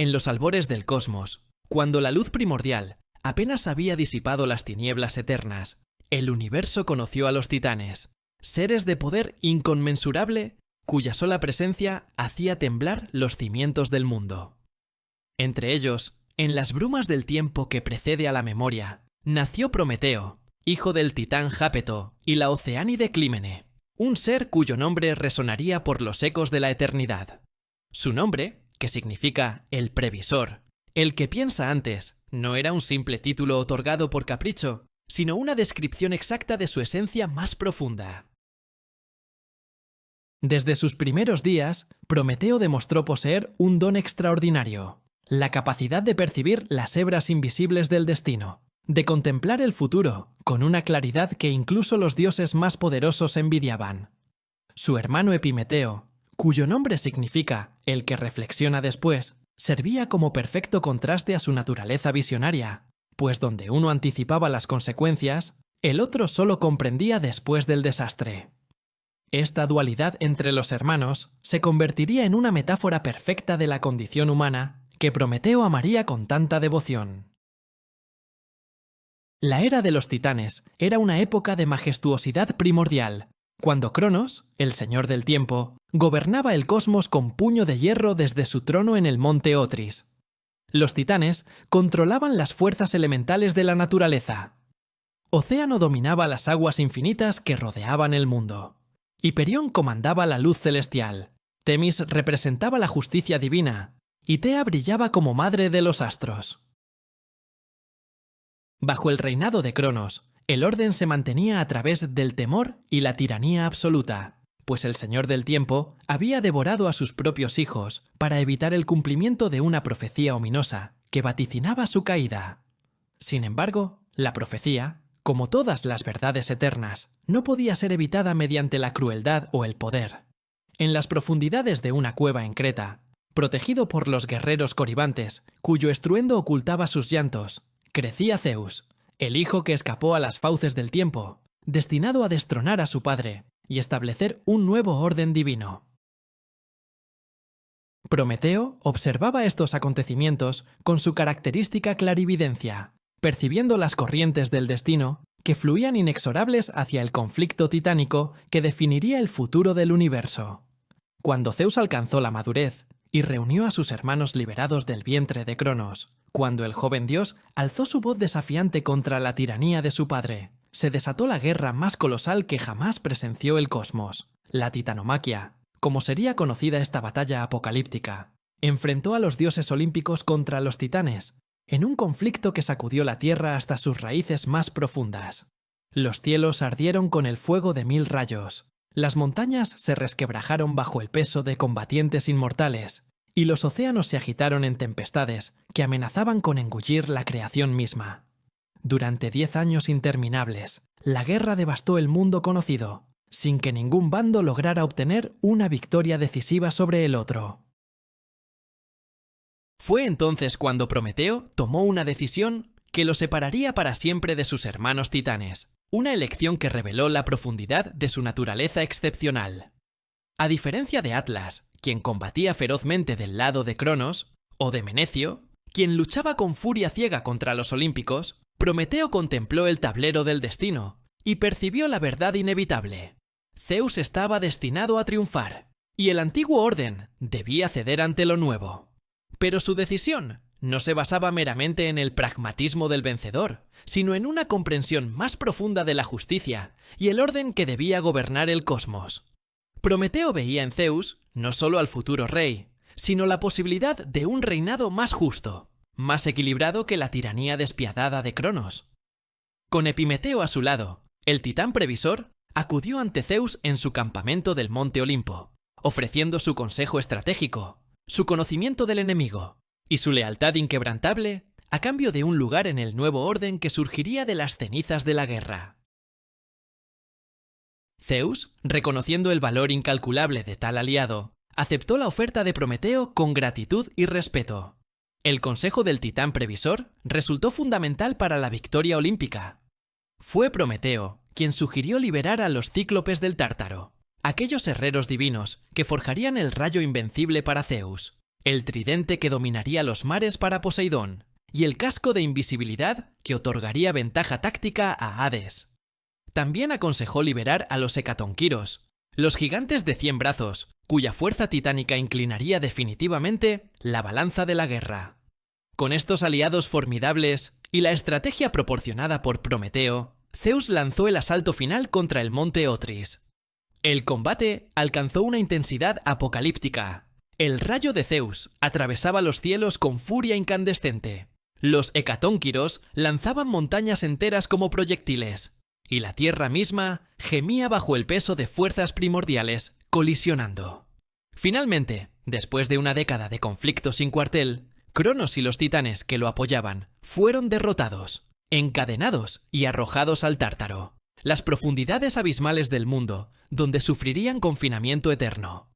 en los albores del cosmos, cuando la luz primordial apenas había disipado las tinieblas eternas, el universo conoció a los titanes, seres de poder inconmensurable cuya sola presencia hacía temblar los cimientos del mundo. Entre ellos, en las brumas del tiempo que precede a la memoria, nació Prometeo, hijo del titán Jápeto y la oceánide Clímene, un ser cuyo nombre resonaría por los ecos de la eternidad. Su nombre, que significa el previsor, el que piensa antes, no era un simple título otorgado por capricho, sino una descripción exacta de su esencia más profunda. Desde sus primeros días, Prometeo demostró poseer un don extraordinario, la capacidad de percibir las hebras invisibles del destino, de contemplar el futuro con una claridad que incluso los dioses más poderosos envidiaban. Su hermano Epimeteo, cuyo nombre significa el que reflexiona después, servía como perfecto contraste a su naturaleza visionaria, pues donde uno anticipaba las consecuencias, el otro solo comprendía después del desastre. Esta dualidad entre los hermanos se convertiría en una metáfora perfecta de la condición humana que Prometeo amaría con tanta devoción. La era de los titanes era una época de majestuosidad primordial, cuando Cronos, el señor del tiempo, gobernaba el cosmos con puño de hierro desde su trono en el monte Otris. Los titanes controlaban las fuerzas elementales de la naturaleza. Océano dominaba las aguas infinitas que rodeaban el mundo. Hiperión comandaba la luz celestial, Temis representaba la justicia divina, y Tea brillaba como madre de los astros. Bajo el reinado de Cronos, el orden se mantenía a través del temor y la tiranía absoluta, pues el Señor del Tiempo había devorado a sus propios hijos para evitar el cumplimiento de una profecía ominosa que vaticinaba su caída. Sin embargo, la profecía, como todas las verdades eternas, no podía ser evitada mediante la crueldad o el poder. En las profundidades de una cueva en Creta, protegido por los guerreros coribantes, cuyo estruendo ocultaba sus llantos, crecía Zeus, el hijo que escapó a las fauces del tiempo, destinado a destronar a su padre y establecer un nuevo orden divino. Prometeo observaba estos acontecimientos con su característica clarividencia, percibiendo las corrientes del destino que fluían inexorables hacia el conflicto titánico que definiría el futuro del universo. Cuando Zeus alcanzó la madurez y reunió a sus hermanos liberados del vientre de Cronos, cuando el joven dios alzó su voz desafiante contra la tiranía de su padre, se desató la guerra más colosal que jamás presenció el cosmos, la titanomaquia, como sería conocida esta batalla apocalíptica. Enfrentó a los dioses olímpicos contra los titanes, en un conflicto que sacudió la tierra hasta sus raíces más profundas. Los cielos ardieron con el fuego de 1000 rayos, las montañas se resquebrajaron bajo el peso de combatientes inmortales, y los océanos se agitaron en tempestades que amenazaban con engullir la creación misma. Durante 10 años interminables, la guerra devastó el mundo conocido, sin que ningún bando lograra obtener una victoria decisiva sobre el otro. Fue entonces cuando Prometeo tomó una decisión que lo separaría para siempre de sus hermanos titanes, una elección que reveló la profundidad de su naturaleza excepcional. A diferencia de Atlas, quien combatía ferozmente del lado de Cronos, o de Menecio, quien luchaba con furia ciega contra los olímpicos, Prometeo contempló el tablero del destino y percibió la verdad inevitable. Zeus estaba destinado a triunfar, y el antiguo orden debía ceder ante lo nuevo. Pero su decisión no se basaba meramente en el pragmatismo del vencedor, sino en una comprensión más profunda de la justicia y el orden que debía gobernar el cosmos. Prometeo veía en Zeus no solo al futuro rey, sino la posibilidad de un reinado más justo, más equilibrado que la tiranía despiadada de Cronos. Con Epimeteo a su lado, el titán previsor acudió ante Zeus en su campamento del monte Olimpo, ofreciendo su consejo estratégico, su conocimiento del enemigo y su lealtad inquebrantable a cambio de un lugar en el nuevo orden que surgiría de las cenizas de la guerra. Zeus, reconociendo el valor incalculable de tal aliado, aceptó la oferta de Prometeo con gratitud y respeto. El consejo del titán previsor resultó fundamental para la victoria olímpica. Fue Prometeo quien sugirió liberar a los cíclopes del Tártaro, aquellos herreros divinos que forjarían el rayo invencible para Zeus, el tridente que dominaría los mares para Poseidón, y el casco de invisibilidad que otorgaría ventaja táctica a Hades. También aconsejó liberar a los hecatonquiros, los gigantes de 100 brazos, cuya fuerza titánica inclinaría definitivamente la balanza de la guerra. Con estos aliados formidables y la estrategia proporcionada por Prometeo, Zeus lanzó el asalto final contra el monte Otris. El combate alcanzó una intensidad apocalíptica. El rayo de Zeus atravesaba los cielos con furia incandescente. Los hecatónquiros lanzaban montañas enteras como proyectiles, y la tierra misma gemía bajo el peso de fuerzas primordiales, colisionando. Finalmente, después de una década de conflicto sin cuartel, Cronos y los titanes que lo apoyaban fueron derrotados, encadenados y arrojados al Tártaro, las profundidades abismales del mundo, donde sufrirían confinamiento eterno.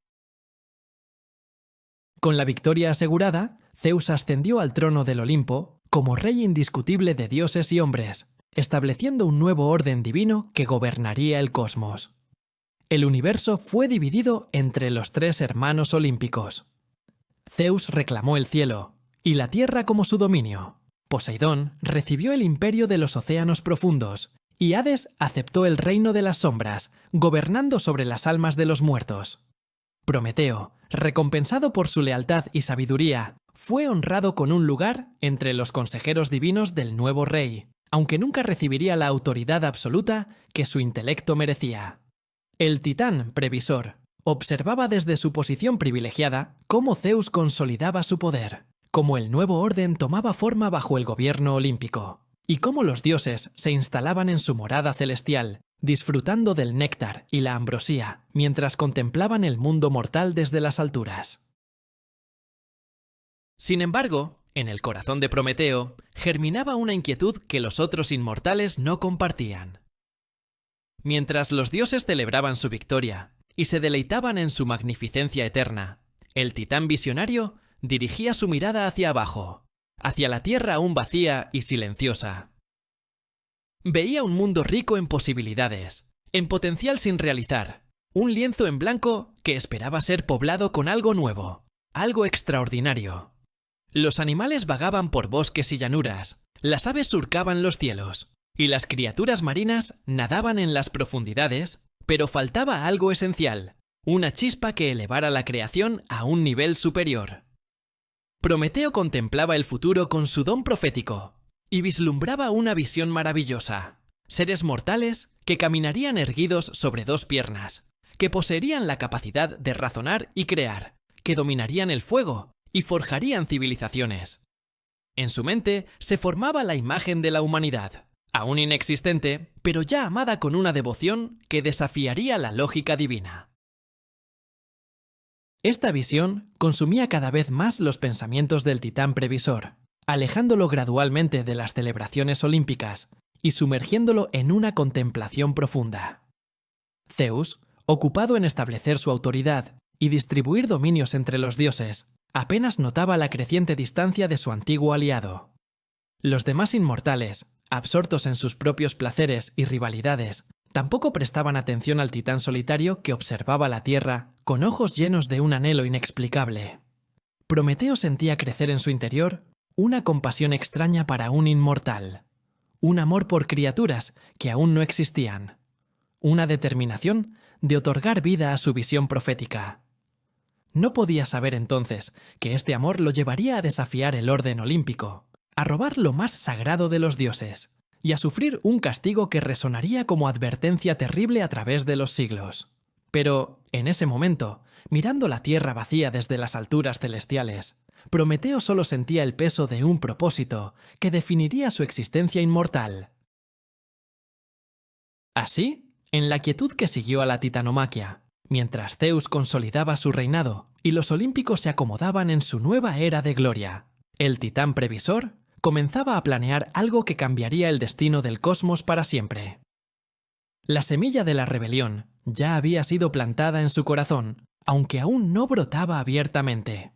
Con la victoria asegurada, Zeus ascendió al trono del Olimpo como rey indiscutible de dioses y hombres, estableciendo un nuevo orden divino que gobernaría el cosmos. El universo fue dividido entre los 3 hermanos olímpicos. Zeus reclamó el cielo y la tierra como su dominio. Poseidón recibió el imperio de los océanos profundos y Hades aceptó el reino de las sombras, gobernando sobre las almas de los muertos. Prometeo, recompensado por su lealtad y sabiduría, fue honrado con un lugar entre los consejeros divinos del nuevo rey, aunque nunca recibiría la autoridad absoluta que su intelecto merecía. El titán previsor observaba desde su posición privilegiada cómo Zeus consolidaba su poder, cómo el nuevo orden tomaba forma bajo el gobierno olímpico, y cómo los dioses se instalaban en su morada celestial, disfrutando del néctar y la ambrosía, mientras contemplaban el mundo mortal desde las alturas. Sin embargo, en el corazón de Prometeo germinaba una inquietud que los otros inmortales no compartían. Mientras los dioses celebraban su victoria y se deleitaban en su magnificencia eterna, el titán visionario dirigía su mirada hacia abajo, hacia la tierra aún vacía y silenciosa. Veía un mundo rico en posibilidades, en potencial sin realizar, un lienzo en blanco que esperaba ser poblado con algo nuevo, algo extraordinario. Los animales vagaban por bosques y llanuras, las aves surcaban los cielos, y las criaturas marinas nadaban en las profundidades, pero faltaba algo esencial, una chispa que elevara la creación a un nivel superior. Prometeo contemplaba el futuro con su don profético, y vislumbraba una visión maravillosa. Seres mortales que caminarían erguidos sobre 2 piernas, que poseerían la capacidad de razonar y crear, que dominarían el fuego y forjarían civilizaciones. En su mente se formaba la imagen de la humanidad, aún inexistente, pero ya amada con una devoción que desafiaría la lógica divina. Esta visión consumía cada vez más los pensamientos del titán previsor, alejándolo gradualmente de las celebraciones olímpicas y sumergiéndolo en una contemplación profunda. Zeus, ocupado en establecer su autoridad y distribuir dominios entre los dioses, apenas notaba la creciente distancia de su antiguo aliado. Los demás inmortales, absortos en sus propios placeres y rivalidades, tampoco prestaban atención al titán solitario que observaba la tierra con ojos llenos de un anhelo inexplicable. Prometeo sentía crecer en su interior una compasión extraña para un inmortal, un amor por criaturas que aún no existían, una determinación de otorgar vida a su visión profética. No podía saber entonces que este amor lo llevaría a desafiar el orden olímpico, a robar lo más sagrado de los dioses y a sufrir un castigo que resonaría como advertencia terrible a través de los siglos. Pero, en ese momento, mirando la tierra vacía desde las alturas celestiales, Prometeo solo sentía el peso de un propósito que definiría su existencia inmortal. Así, en la quietud que siguió a la titanomaquia, mientras Zeus consolidaba su reinado y los olímpicos se acomodaban en su nueva era de gloria, el titán previsor comenzaba a planear algo que cambiaría el destino del cosmos para siempre. La semilla de la rebelión ya había sido plantada en su corazón, aunque aún no brotaba abiertamente.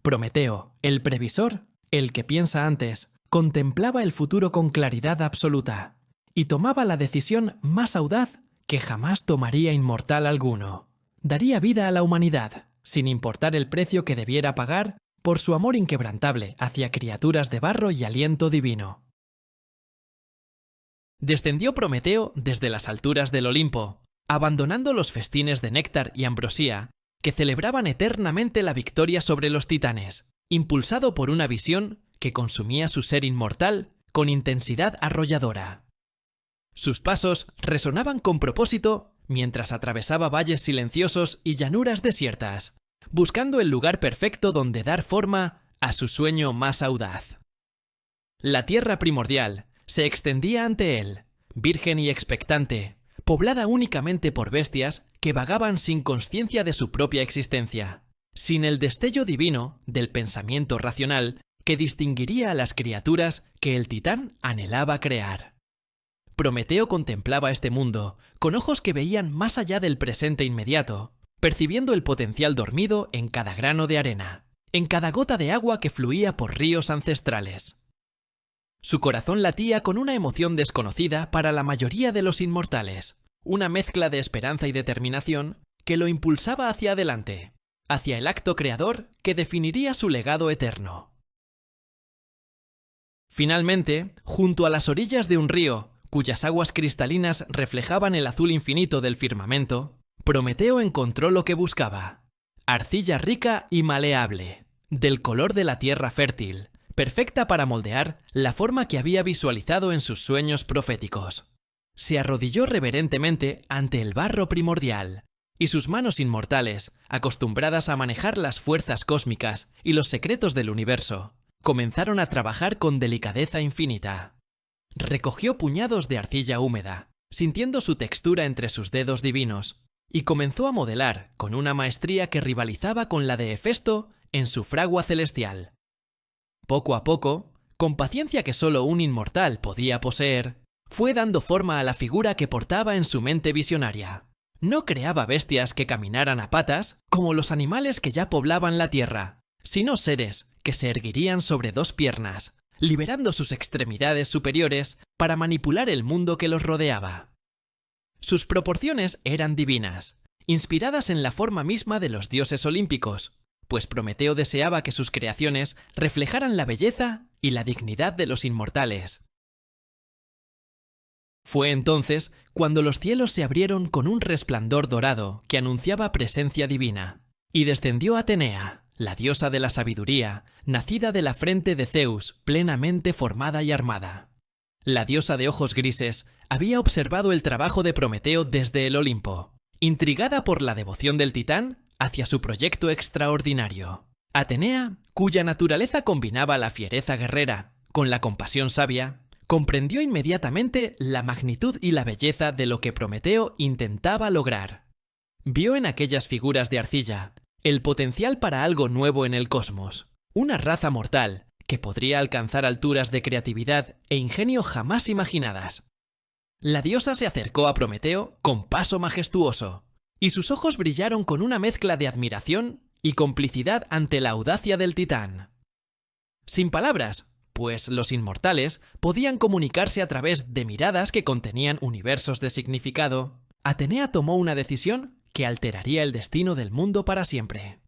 Prometeo, el previsor, el que piensa antes, contemplaba el futuro con claridad absoluta y tomaba la decisión más audaz que jamás tomaría inmortal alguno. Daría vida a la humanidad, sin importar el precio que debiera pagar por su amor inquebrantable hacia criaturas de barro y aliento divino. Descendió Prometeo desde las alturas del Olimpo, abandonando los festines de néctar y ambrosía que celebraban eternamente la victoria sobre los titanes, impulsado por una visión que consumía su ser inmortal con intensidad arrolladora. Sus pasos resonaban con propósito mientras atravesaba valles silenciosos y llanuras desiertas, buscando el lugar perfecto donde dar forma a su sueño más audaz. La tierra primordial se extendía ante él, virgen y expectante, poblada únicamente por bestias que vagaban sin conciencia de su propia existencia, sin el destello divino del pensamiento racional que distinguiría a las criaturas que el titán anhelaba crear. Prometeo contemplaba este mundo con ojos que veían más allá del presente inmediato, percibiendo el potencial dormido en cada grano de arena, en cada gota de agua que fluía por ríos ancestrales. Su corazón latía con una emoción desconocida para la mayoría de los inmortales, una mezcla de esperanza y determinación que lo impulsaba hacia adelante, hacia el acto creador que definiría su legado eterno. Finalmente, junto a las orillas de un río, cuyas aguas cristalinas reflejaban el azul infinito del firmamento, Prometeo encontró lo que buscaba: arcilla rica y maleable, del color de la tierra fértil, perfecta para moldear la forma que había visualizado en sus sueños proféticos. Se arrodilló reverentemente ante el barro primordial, y sus manos inmortales, acostumbradas a manejar las fuerzas cósmicas y los secretos del universo, comenzaron a trabajar con delicadeza infinita. Recogió puñados de arcilla húmeda, sintiendo su textura entre sus dedos divinos, y comenzó a modelar con una maestría que rivalizaba con la de Hefesto en su fragua celestial. Poco a poco, con paciencia que solo un inmortal podía poseer, fue dando forma a la figura que portaba en su mente visionaria. No creaba bestias que caminaran a patas como los animales que ya poblaban la tierra, sino seres que se erguirían sobre dos piernas, liberando sus extremidades superiores para manipular el mundo que los rodeaba. Sus proporciones eran divinas, inspiradas en la forma misma de los dioses olímpicos, pues Prometeo deseaba que sus creaciones reflejaran la belleza y la dignidad de los inmortales. Fue entonces cuando los cielos se abrieron con un resplandor dorado que anunciaba presencia divina, y descendió Atenea, la diosa de la sabiduría, nacida de la frente de Zeus, plenamente formada y armada. La diosa de ojos grises había observado el trabajo de Prometeo desde el Olimpo, intrigada por la devoción del titán hacia su proyecto extraordinario. Atenea, cuya naturaleza combinaba la fiereza guerrera con la compasión sabia, comprendió inmediatamente la magnitud y la belleza de lo que Prometeo intentaba lograr. Vio en aquellas figuras de arcilla el potencial para algo nuevo en el cosmos, una raza mortal que podría alcanzar alturas de creatividad e ingenio jamás imaginadas. La diosa se acercó a Prometeo con paso majestuoso, y sus ojos brillaron con una mezcla de admiración y complicidad ante la audacia del titán. Sin palabras, pues los inmortales podían comunicarse a través de miradas que contenían universos de significado, Atenea tomó una decisión que alteraría el destino del mundo para siempre.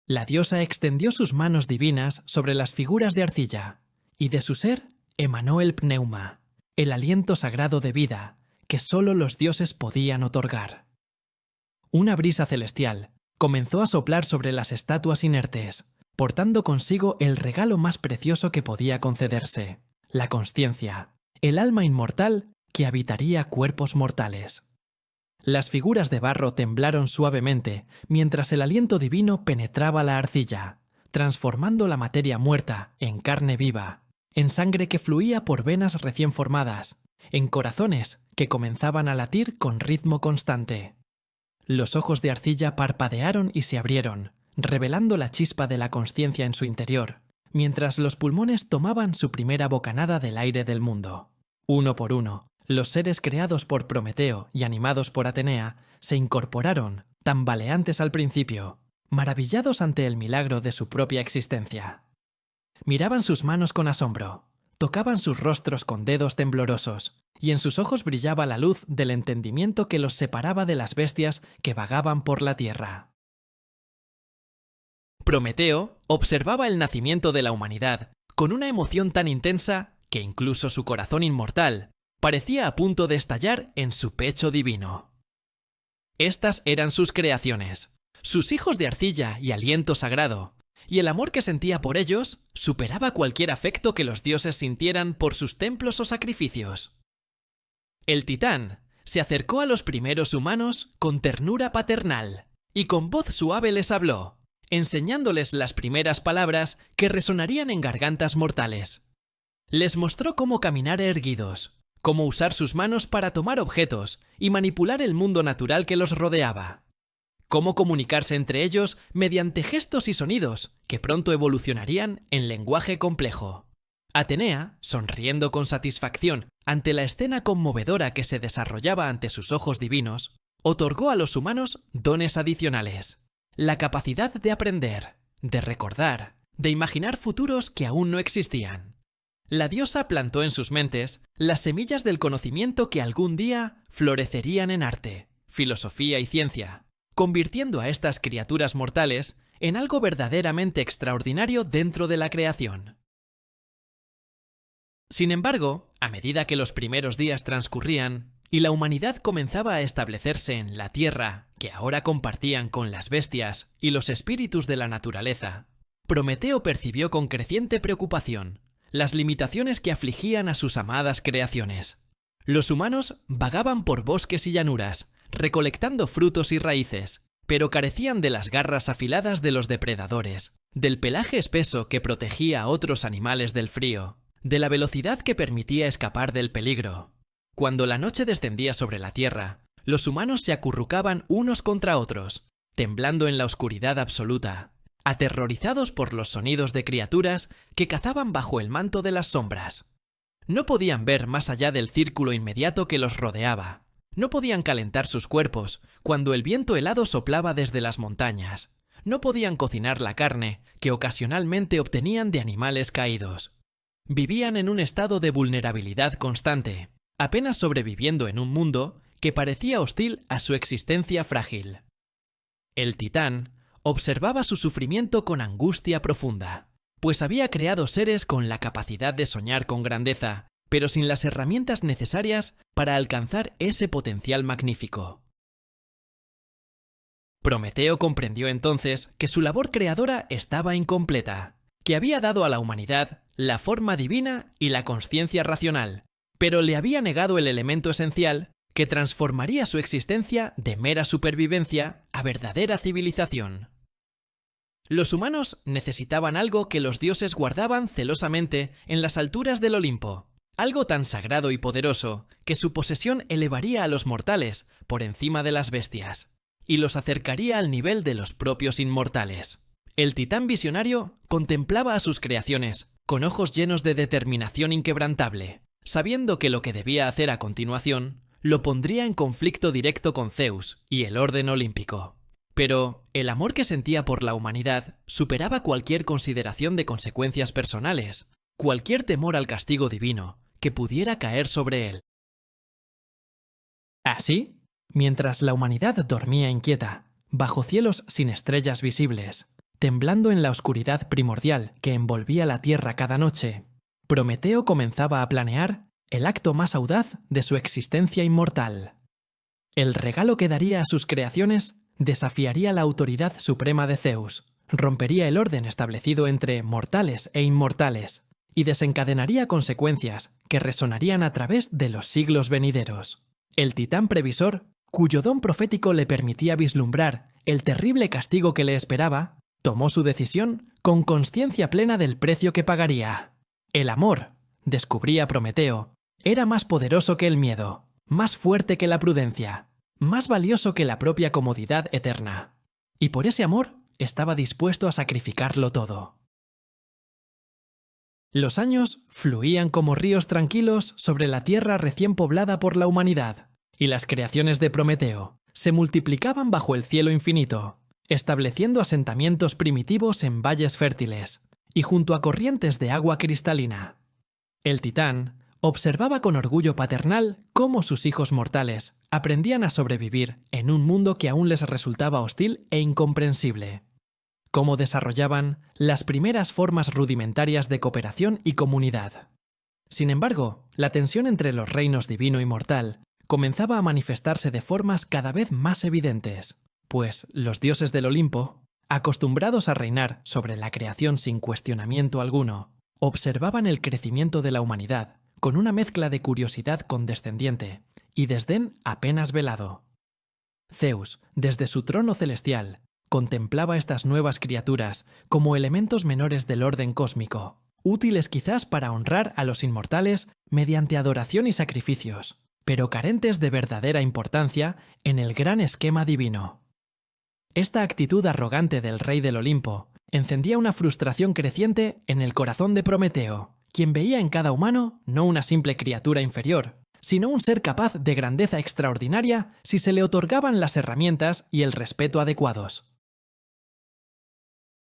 La diosa extendió sus manos divinas sobre las figuras de arcilla, y de su ser emanó el pneuma, el aliento sagrado de vida que solo los dioses podían otorgar. Una brisa celestial comenzó a soplar sobre las estatuas inertes, portando consigo el regalo más precioso que podía concederse, la consciencia, el alma inmortal que habitaría cuerpos mortales. Las figuras de barro temblaron suavemente mientras el aliento divino penetraba la arcilla, transformando la materia muerta en carne viva, en sangre que fluía por venas recién formadas, en corazones que comenzaban a latir con ritmo constante. Los ojos de arcilla parpadearon y se abrieron, revelando la chispa de la consciencia en su interior, mientras los pulmones tomaban su primera bocanada del aire del mundo. Uno por uno, los seres creados por Prometeo y animados por Atenea se incorporaron, tambaleantes al principio, maravillados ante el milagro de su propia existencia. Miraban sus manos con asombro, tocaban sus rostros con dedos temblorosos, y en sus ojos brillaba la luz del entendimiento que los separaba de las bestias que vagaban por la tierra. Prometeo observaba el nacimiento de la humanidad con una emoción tan intensa que incluso su corazón inmortal parecía a punto de estallar en su pecho divino. Estas eran sus creaciones, sus hijos de arcilla y aliento sagrado, y el amor que sentía por ellos superaba cualquier afecto que los dioses sintieran por sus templos o sacrificios. El titán se acercó a los primeros humanos con ternura paternal y con voz suave les habló, enseñándoles las primeras palabras que resonarían en gargantas mortales. Les mostró cómo caminar erguidos, cómo usar sus manos para tomar objetos y manipular el mundo natural que los rodeaba, cómo comunicarse entre ellos mediante gestos y sonidos que pronto evolucionarían en lenguaje complejo. Atenea, sonriendo con satisfacción ante la escena conmovedora que se desarrollaba ante sus ojos divinos, otorgó a los humanos dones adicionales: la capacidad de aprender, de recordar, de imaginar futuros que aún no existían. La diosa plantó en sus mentes las semillas del conocimiento que algún día florecerían en arte, filosofía y ciencia, convirtiendo a estas criaturas mortales en algo verdaderamente extraordinario dentro de la creación. Sin embargo, a medida que los primeros días transcurrían y la humanidad comenzaba a establecerse en la tierra, que ahora compartían con las bestias y los espíritus de la naturaleza, Prometeo percibió con creciente preocupación las limitaciones que afligían a sus amadas creaciones. Los humanos vagaban por bosques y llanuras, recolectando frutos y raíces, pero carecían de las garras afiladas de los depredadores, del pelaje espeso que protegía a otros animales del frío, de la velocidad que permitía escapar del peligro. Cuando la noche descendía sobre la tierra, los humanos se acurrucaban unos contra otros, temblando en la oscuridad absoluta, aterrorizados por los sonidos de criaturas que cazaban bajo el manto de las sombras. No podían ver más allá del círculo inmediato que los rodeaba. No podían calentar sus cuerpos cuando el viento helado soplaba desde las montañas. No podían cocinar la carne que ocasionalmente obtenían de animales caídos. Vivían en un estado de vulnerabilidad constante, apenas sobreviviendo en un mundo que parecía hostil a su existencia frágil. El titán observaba su sufrimiento con angustia profunda, pues había creado seres con la capacidad de soñar con grandeza, pero sin las herramientas necesarias para alcanzar ese potencial magnífico. Prometeo comprendió entonces que su labor creadora estaba incompleta, que había dado a la humanidad la forma divina y la consciencia racional, pero le había negado el elemento esencial que transformaría su existencia de mera supervivencia a verdadera civilización. Los humanos necesitaban algo que los dioses guardaban celosamente en las alturas del Olimpo, algo tan sagrado y poderoso que su posesión elevaría a los mortales por encima de las bestias y los acercaría al nivel de los propios inmortales. El titán visionario contemplaba a sus creaciones con ojos llenos de determinación inquebrantable, sabiendo que lo que debía hacer a continuación lo pondría en conflicto directo con Zeus y el orden olímpico. Pero el amor que sentía por la humanidad superaba cualquier consideración de consecuencias personales, cualquier temor al castigo divino que pudiera caer sobre él. Así, mientras la humanidad dormía inquieta, bajo cielos sin estrellas visibles, temblando en la oscuridad primordial que envolvía la tierra cada noche, Prometeo comenzaba a planear el acto más audaz de su existencia inmortal. El regalo que daría a sus creaciones desafiaría la autoridad suprema de Zeus, rompería el orden establecido entre mortales e inmortales y desencadenaría consecuencias que resonarían a través de los siglos venideros. El titán previsor, cuyo don profético le permitía vislumbrar el terrible castigo que le esperaba, tomó su decisión con consciencia plena del precio que pagaría. El amor, descubría Prometeo, era más poderoso que el miedo, más fuerte que la prudencia, más valioso que la propia comodidad eterna. Y por ese amor estaba dispuesto a sacrificarlo todo. Los años fluían como ríos tranquilos sobre la tierra recién poblada por la humanidad, y las creaciones de Prometeo se multiplicaban bajo el cielo infinito, estableciendo asentamientos primitivos en valles fértiles y junto a corrientes de agua cristalina. El titán observaba con orgullo paternal cómo sus hijos mortales aprendían a sobrevivir en un mundo que aún les resultaba hostil e incomprensible. Cómo desarrollaban las primeras formas rudimentarias de cooperación y comunidad. Sin embargo, la tensión entre los reinos divino y mortal comenzaba a manifestarse de formas cada vez más evidentes, pues los dioses del Olimpo, acostumbrados a reinar sobre la creación sin cuestionamiento alguno, observaban el crecimiento de la humanidad con una mezcla de curiosidad condescendiente y desdén apenas velado. Zeus, desde su trono celestial, contemplaba estas nuevas criaturas como elementos menores del orden cósmico, útiles quizás para honrar a los inmortales mediante adoración y sacrificios, pero carentes de verdadera importancia en el gran esquema divino. Esta actitud arrogante del rey del Olimpo encendía una frustración creciente en el corazón de Prometeo, quien veía en cada humano no una simple criatura inferior, sino un ser capaz de grandeza extraordinaria si se le otorgaban las herramientas y el respeto adecuados.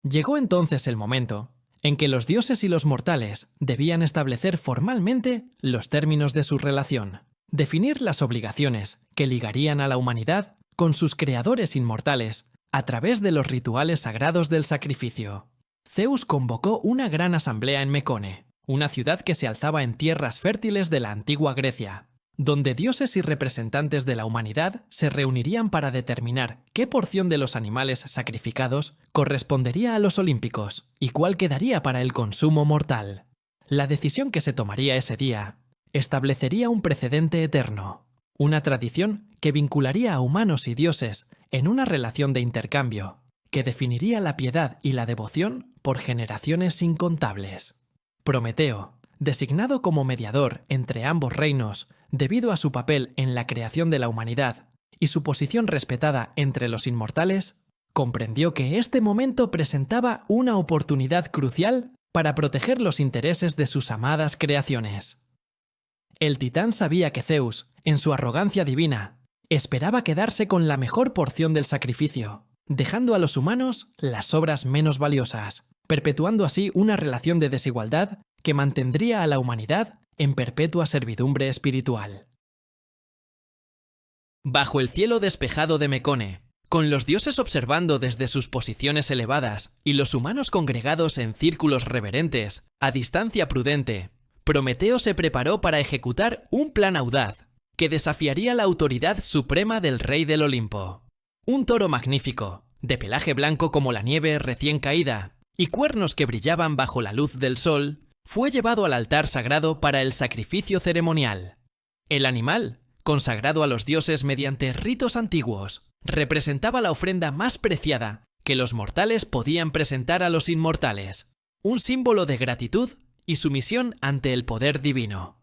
Llegó entonces el momento en que los dioses y los mortales debían establecer formalmente los términos de su relación, definir las obligaciones que ligarían a la humanidad con sus creadores inmortales a través de los rituales sagrados del sacrificio. Zeus convocó una gran asamblea en Mecone, una ciudad que se alzaba en tierras fértiles de la antigua Grecia, donde dioses y representantes de la humanidad se reunirían para determinar qué porción de los animales sacrificados correspondería a los olímpicos y cuál quedaría para el consumo mortal. La decisión que se tomaría ese día establecería un precedente eterno, una tradición que vincularía a humanos y dioses en una relación de intercambio, que definiría la piedad y la devoción por generaciones incontables. Prometeo, designado como mediador entre ambos reinos debido a su papel en la creación de la humanidad y su posición respetada entre los inmortales, comprendió que este momento presentaba una oportunidad crucial para proteger los intereses de sus amadas creaciones. El titán sabía que Zeus, en su arrogancia divina, esperaba quedarse con la mejor porción del sacrificio, dejando a los humanos las obras menos valiosas, perpetuando así una relación de desigualdad que mantendría a la humanidad en perpetua servidumbre espiritual. Bajo el cielo despejado de Mecone, con los dioses observando desde sus posiciones elevadas y los humanos congregados en círculos reverentes, a distancia prudente, Prometeo se preparó para ejecutar un plan audaz que desafiaría la autoridad suprema del rey del Olimpo. Un toro magnífico, de pelaje blanco como la nieve recién caída y cuernos que brillaban bajo la luz del sol, fue llevado al altar sagrado para el sacrificio ceremonial. El animal, consagrado a los dioses mediante ritos antiguos, representaba la ofrenda más preciada que los mortales podían presentar a los inmortales, un símbolo de gratitud y sumisión ante el poder divino.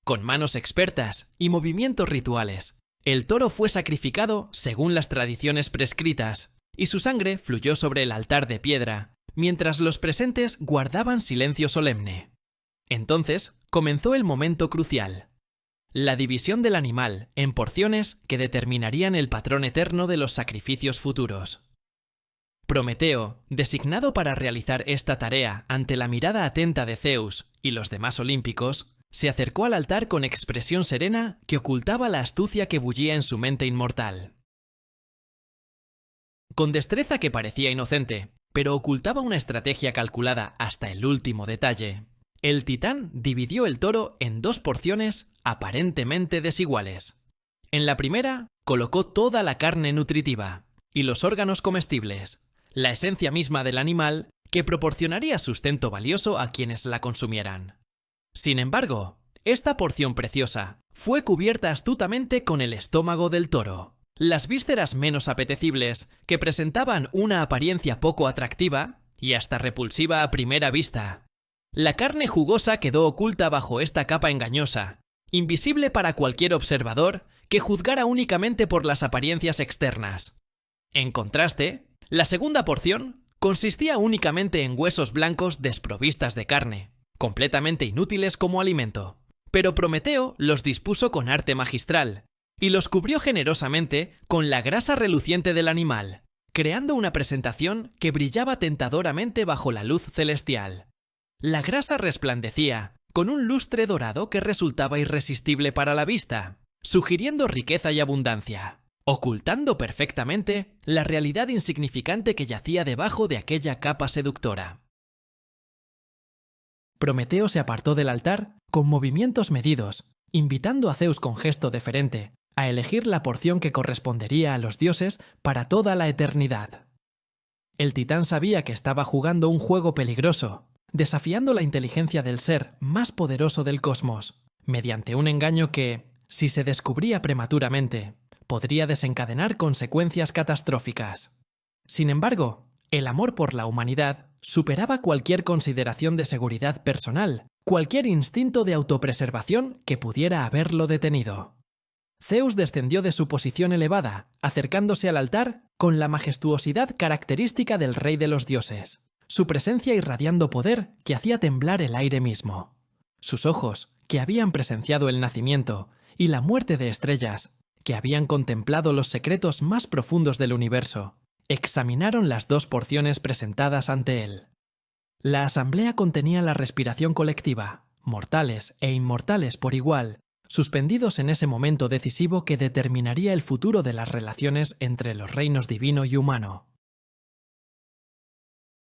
Con manos expertas y movimientos rituales, el toro fue sacrificado según las tradiciones prescritas, y su sangre fluyó sobre el altar de piedra, mientras los presentes guardaban silencio solemne. Entonces comenzó el momento crucial: la división del animal en porciones que determinarían el patrón eterno de los sacrificios futuros. Prometeo, designado para realizar esta tarea ante la mirada atenta de Zeus y los demás olímpicos, se acercó al altar con expresión serena que ocultaba la astucia que bullía en su mente inmortal. Con destreza que parecía inocente, pero ocultaba una estrategia calculada hasta el último detalle, el titán dividió el toro en dos porciones aparentemente desiguales. En la primera, colocó toda la carne nutritiva y los órganos comestibles, la esencia misma del animal que proporcionaría sustento valioso a quienes la consumieran. Sin embargo, esta porción preciosa fue cubierta astutamente con el estómago del toro, las vísceras menos apetecibles, que presentaban una apariencia poco atractiva y hasta repulsiva a primera vista. La carne jugosa quedó oculta bajo esta capa engañosa, invisible para cualquier observador que juzgara únicamente por las apariencias externas. En contraste, la segunda porción consistía únicamente en huesos blancos desprovistas de carne, completamente inútiles como alimento. Pero Prometeo los dispuso con arte magistral y los cubrió generosamente con la grasa reluciente del animal, creando una presentación que brillaba tentadoramente bajo la luz celestial. La grasa resplandecía, con un lustre dorado que resultaba irresistible para la vista, sugiriendo riqueza y abundancia, ocultando perfectamente la realidad insignificante que yacía debajo de aquella capa seductora. Prometeo se apartó del altar con movimientos medidos, invitando a Zeus con gesto deferente a elegir la porción que correspondería a los dioses para toda la eternidad. El titán sabía que estaba jugando un juego peligroso, desafiando la inteligencia del ser más poderoso del cosmos, mediante un engaño que, si se descubría prematuramente, podría desencadenar consecuencias catastróficas. Sin embargo, el amor por la humanidad superaba cualquier consideración de seguridad personal, cualquier instinto de autopreservación que pudiera haberlo detenido. Zeus descendió de su posición elevada, acercándose al altar con la majestuosidad característica del rey de los dioses, su presencia irradiando poder que hacía temblar el aire mismo. Sus ojos, que habían presenciado el nacimiento y la muerte de estrellas, que habían contemplado los secretos más profundos del universo, examinaron las dos porciones presentadas ante él. La asamblea contenía la respiración colectiva, mortales e inmortales por igual, suspendidos en ese momento decisivo que determinaría el futuro de las relaciones entre los reinos divino y humano.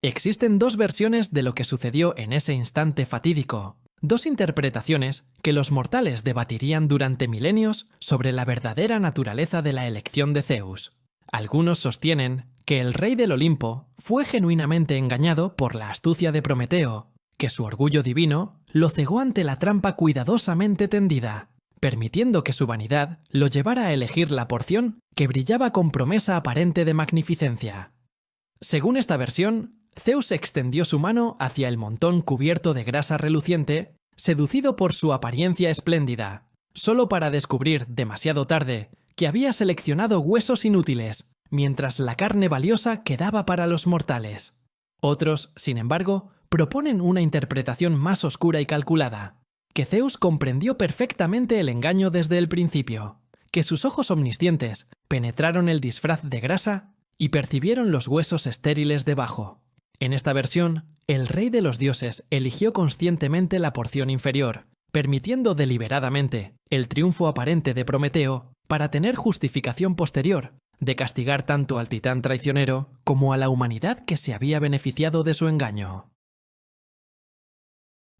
Existen dos versiones de lo que sucedió en ese instante fatídico, dos interpretaciones que los mortales debatirían durante milenios sobre la verdadera naturaleza de la elección de Zeus. Algunos sostienen que el rey del Olimpo fue genuinamente engañado por la astucia de Prometeo, que su orgullo divino lo cegó ante la trampa cuidadosamente tendida, permitiendo que su vanidad lo llevara a elegir la porción que brillaba con promesa aparente de magnificencia. Según esta versión, Zeus extendió su mano hacia el montón cubierto de grasa reluciente, seducido por su apariencia espléndida, solo para descubrir demasiado tarde que había seleccionado huesos inútiles, mientras la carne valiosa quedaba para los mortales. Otros, sin embargo, proponen una interpretación más oscura y calculada, que Zeus comprendió perfectamente el engaño desde el principio, que sus ojos omniscientes penetraron el disfraz de grasa y percibieron los huesos estériles debajo. En esta versión, el rey de los dioses eligió conscientemente la porción inferior, permitiendo deliberadamente el triunfo aparente de Prometeo para tener justificación posterior de castigar tanto al titán traicionero como a la humanidad que se había beneficiado de su engaño.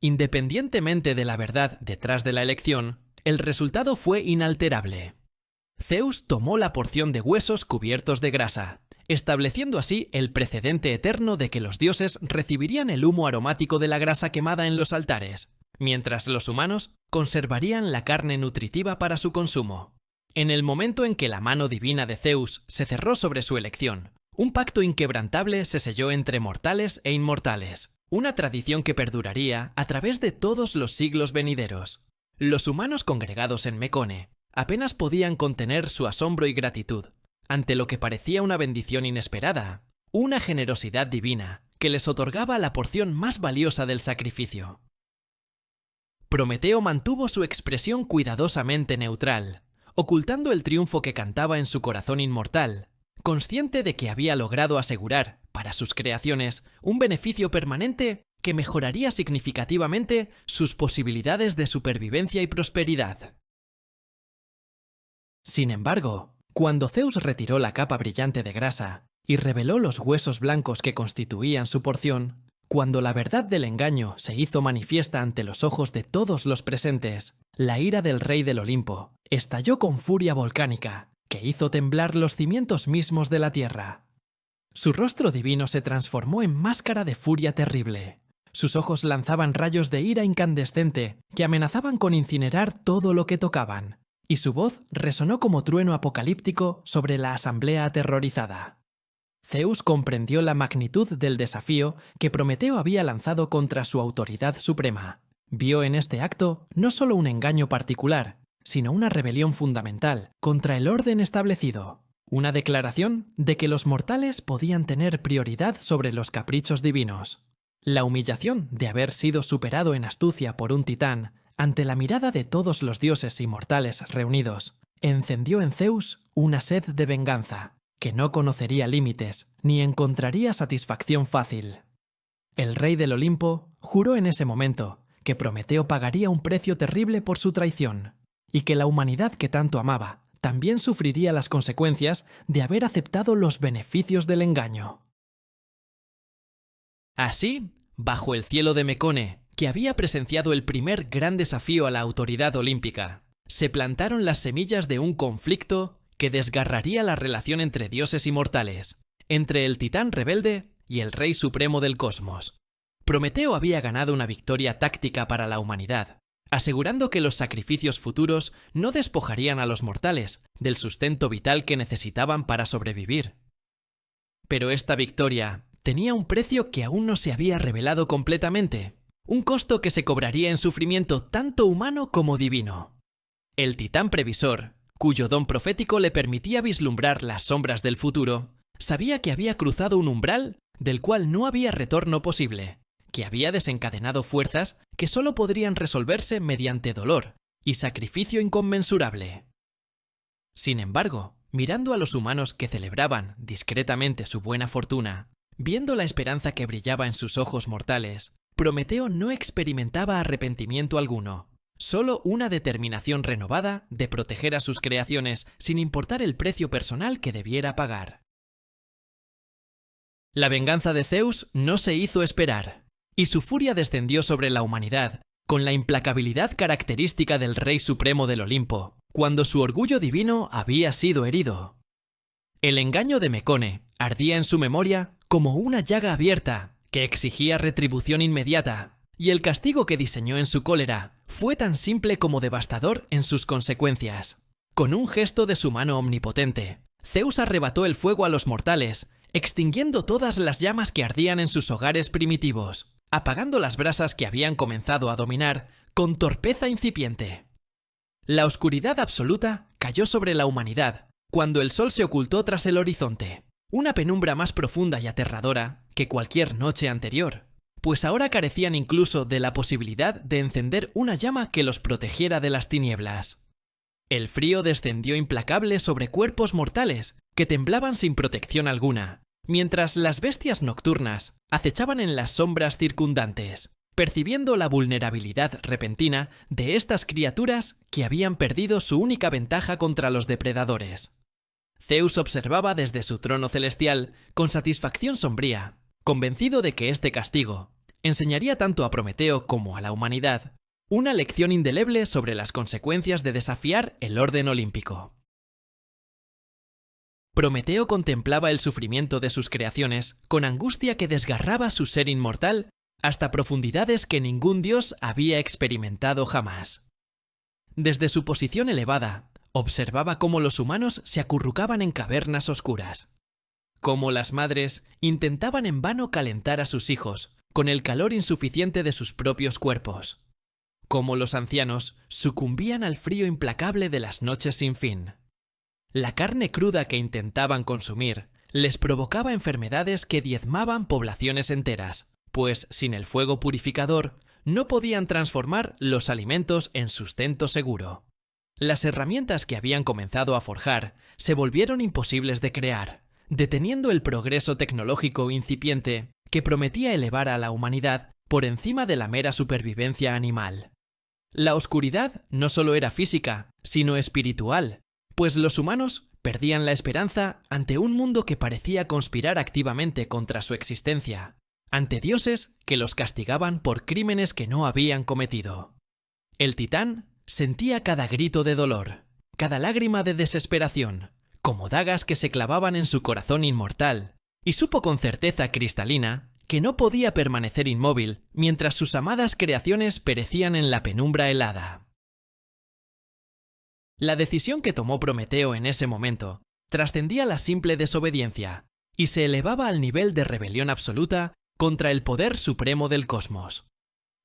Independientemente de la verdad detrás de la elección, el resultado fue inalterable. Zeus tomó la porción de huesos cubiertos de grasa, estableciendo así el precedente eterno de que los dioses recibirían el humo aromático de la grasa quemada en los altares, mientras los humanos conservarían la carne nutritiva para su consumo. En el momento en que la mano divina de Zeus se cerró sobre su elección, un pacto inquebrantable se selló entre mortales e inmortales, una tradición que perduraría a través de todos los siglos venideros. Los humanos congregados en Mecone apenas podían contener su asombro y gratitud ante lo que parecía una bendición inesperada, una generosidad divina que les otorgaba la porción más valiosa del sacrificio. Prometeo mantuvo su expresión cuidadosamente neutral, ocultando el triunfo que cantaba en su corazón inmortal, consciente de que había logrado asegurar, para sus creaciones, un beneficio permanente que mejoraría significativamente sus posibilidades de supervivencia y prosperidad. Sin embargo, cuando Zeus retiró la capa brillante de grasa y reveló los huesos blancos que constituían su porción, cuando la verdad del engaño se hizo manifiesta ante los ojos de todos los presentes, la ira del rey del Olimpo estalló con furia volcánica, que hizo temblar los cimientos mismos de la tierra. Su rostro divino se transformó en máscara de furia terrible. Sus ojos lanzaban rayos de ira incandescente que amenazaban con incinerar todo lo que tocaban, y su voz resonó como trueno apocalíptico sobre la asamblea aterrorizada. Zeus comprendió la magnitud del desafío que Prometeo había lanzado contra su autoridad suprema. Vio en este acto no solo un engaño particular, sino una rebelión fundamental contra el orden establecido, una declaración de que los mortales podían tener prioridad sobre los caprichos divinos. La humillación de haber sido superado en astucia por un titán ante la mirada de todos los dioses inmortales reunidos, encendió en Zeus una sed de venganza, que no conocería límites ni encontraría satisfacción fácil. El rey del Olimpo juró en ese momento que Prometeo pagaría un precio terrible por su traición, y que la humanidad que tanto amaba también sufriría las consecuencias de haber aceptado los beneficios del engaño. Así, bajo el cielo de Mecone, que había presenciado el primer gran desafío a la autoridad olímpica, se plantaron las semillas de un conflicto que desgarraría la relación entre dioses y mortales, entre el titán rebelde y el rey supremo del cosmos. Prometeo había ganado una victoria táctica para la humanidad, asegurando que los sacrificios futuros no despojarían a los mortales del sustento vital que necesitaban para sobrevivir. Pero esta victoria tenía un precio que aún no se había revelado completamente, un costo que se cobraría en sufrimiento tanto humano como divino. El titán previsor, cuyo don profético le permitía vislumbrar las sombras del futuro, sabía que había cruzado un umbral del cual no había retorno posible, que había desencadenado fuerzas que solo podrían resolverse mediante dolor y sacrificio inconmensurable. Sin embargo, mirando a los humanos que celebraban discretamente su buena fortuna, viendo la esperanza que brillaba en sus ojos mortales, Prometeo no experimentaba arrepentimiento alguno, solo una determinación renovada de proteger a sus creaciones sin importar el precio personal que debiera pagar. La venganza de Zeus no se hizo esperar, y su furia descendió sobre la humanidad con la implacabilidad característica del Rey Supremo del Olimpo, cuando su orgullo divino había sido herido. El engaño de Mecone ardía en su memoria como una llaga abierta que exigía retribución inmediata, y el castigo que diseñó en su cólera fue tan simple como devastador en sus consecuencias. Con un gesto de su mano omnipotente, Zeus arrebató el fuego a los mortales, extinguiendo todas las llamas que ardían en sus hogares primitivos, apagando las brasas que habían comenzado a dominar con torpeza incipiente. La oscuridad absoluta cayó sobre la humanidad cuando el sol se ocultó tras el horizonte, una penumbra más profunda y aterradora que cualquier noche anterior, pues ahora carecían incluso de la posibilidad de encender una llama que los protegiera de las tinieblas. El frío descendió implacable sobre cuerpos mortales que temblaban sin protección alguna, mientras las bestias nocturnas acechaban en las sombras circundantes, percibiendo la vulnerabilidad repentina de estas criaturas que habían perdido su única ventaja contra los depredadores. Zeus observaba desde su trono celestial con satisfacción sombría, convencido de que este castigo enseñaría tanto a Prometeo como a la humanidad una lección indeleble sobre las consecuencias de desafiar el orden olímpico. Prometeo contemplaba el sufrimiento de sus creaciones con angustia que desgarraba su ser inmortal hasta profundidades que ningún dios había experimentado jamás. Desde su posición elevada, observaba cómo los humanos se acurrucaban en cavernas oscuras, cómo las madres intentaban en vano calentar a sus hijos con el calor insuficiente de sus propios cuerpos, cómo los ancianos sucumbían al frío implacable de las noches sin fin. La carne cruda que intentaban consumir les provocaba enfermedades que diezmaban poblaciones enteras, pues sin el fuego purificador no podían transformar los alimentos en sustento seguro. Las herramientas que habían comenzado a forjar se volvieron imposibles de crear, deteniendo el progreso tecnológico incipiente que prometía elevar a la humanidad por encima de la mera supervivencia animal. La oscuridad no solo era física, sino espiritual, pues los humanos perdían la esperanza ante un mundo que parecía conspirar activamente contra su existencia, ante dioses que los castigaban por crímenes que no habían cometido. El titán sentía cada grito de dolor, cada lágrima de desesperación, como dagas que se clavaban en su corazón inmortal, y supo con certeza cristalina que no podía permanecer inmóvil mientras sus amadas creaciones perecían en la penumbra helada. La decisión que tomó Prometeo en ese momento trascendía la simple desobediencia y se elevaba al nivel de rebelión absoluta contra el poder supremo del cosmos.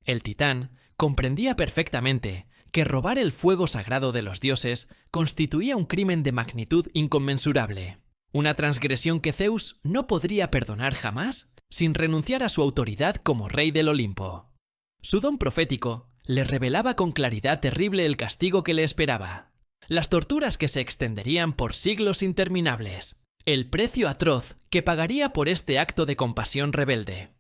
El titán comprendía perfectamente que robar el fuego sagrado de los dioses constituía un crimen de magnitud inconmensurable, una transgresión que Zeus no podría perdonar jamás sin renunciar a su autoridad como rey del Olimpo. Su don profético le revelaba con claridad terrible el castigo que le esperaba, las torturas que se extenderían por siglos interminables, el precio atroz que pagaría por este acto de compasión rebelde.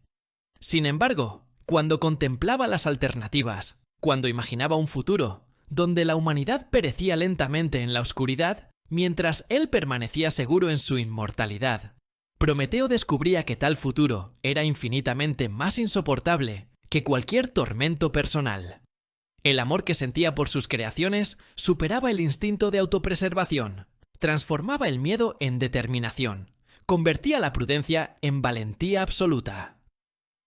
Sin embargo, Cuando contemplaba las alternativas, cuando imaginaba un futuro, donde la humanidad perecía lentamente en la oscuridad, mientras él permanecía seguro en su inmortalidad, Prometeo descubría que tal futuro era infinitamente más insoportable que cualquier tormento personal. El amor que sentía por sus creaciones superaba el instinto de autopreservación, transformaba el miedo en determinación, convertía la prudencia en valentía absoluta.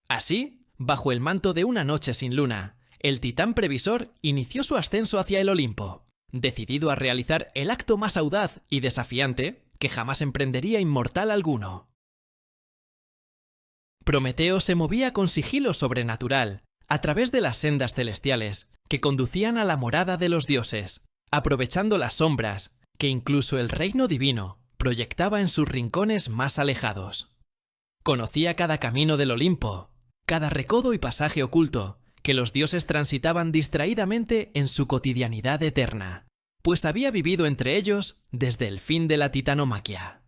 Así, bajo el manto de una noche sin luna, el titán previsor inició su ascenso hacia el Olimpo, decidido a realizar el acto más audaz y desafiante que jamás emprendería inmortal alguno. Prometeo se movía con sigilo sobrenatural a través de las sendas celestiales que conducían a la morada de los dioses, aprovechando las sombras que incluso el reino divino proyectaba en sus rincones más alejados. Conocía cada camino del Olimpo, cada recodo y pasaje oculto que los dioses transitaban distraídamente en su cotidianidad eterna, pues había vivido entre ellos desde el fin de la titanomaquia.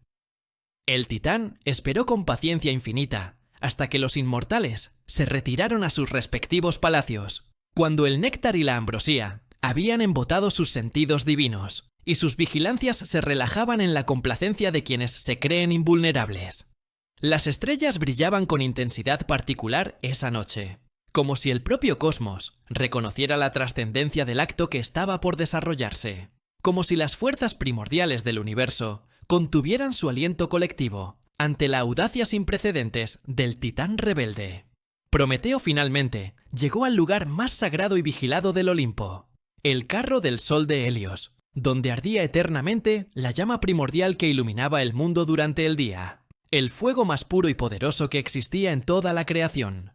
El titán esperó con paciencia infinita hasta que los inmortales se retiraron a sus respectivos palacios, cuando el néctar y la ambrosía habían embotado sus sentidos divinos, y sus vigilancias se relajaban en la complacencia de quienes se creen invulnerables. Las estrellas brillaban con intensidad particular esa noche, como si el propio cosmos reconociera la trascendencia del acto que estaba por desarrollarse, como si las fuerzas primordiales del universo contuvieran su aliento colectivo ante la audacia sin precedentes del titán rebelde. Prometeo finalmente llegó al lugar más sagrado y vigilado del Olimpo, el carro del sol de Helios, donde ardía eternamente la llama primordial que iluminaba el mundo durante el día, el fuego más puro y poderoso que existía en toda la creación.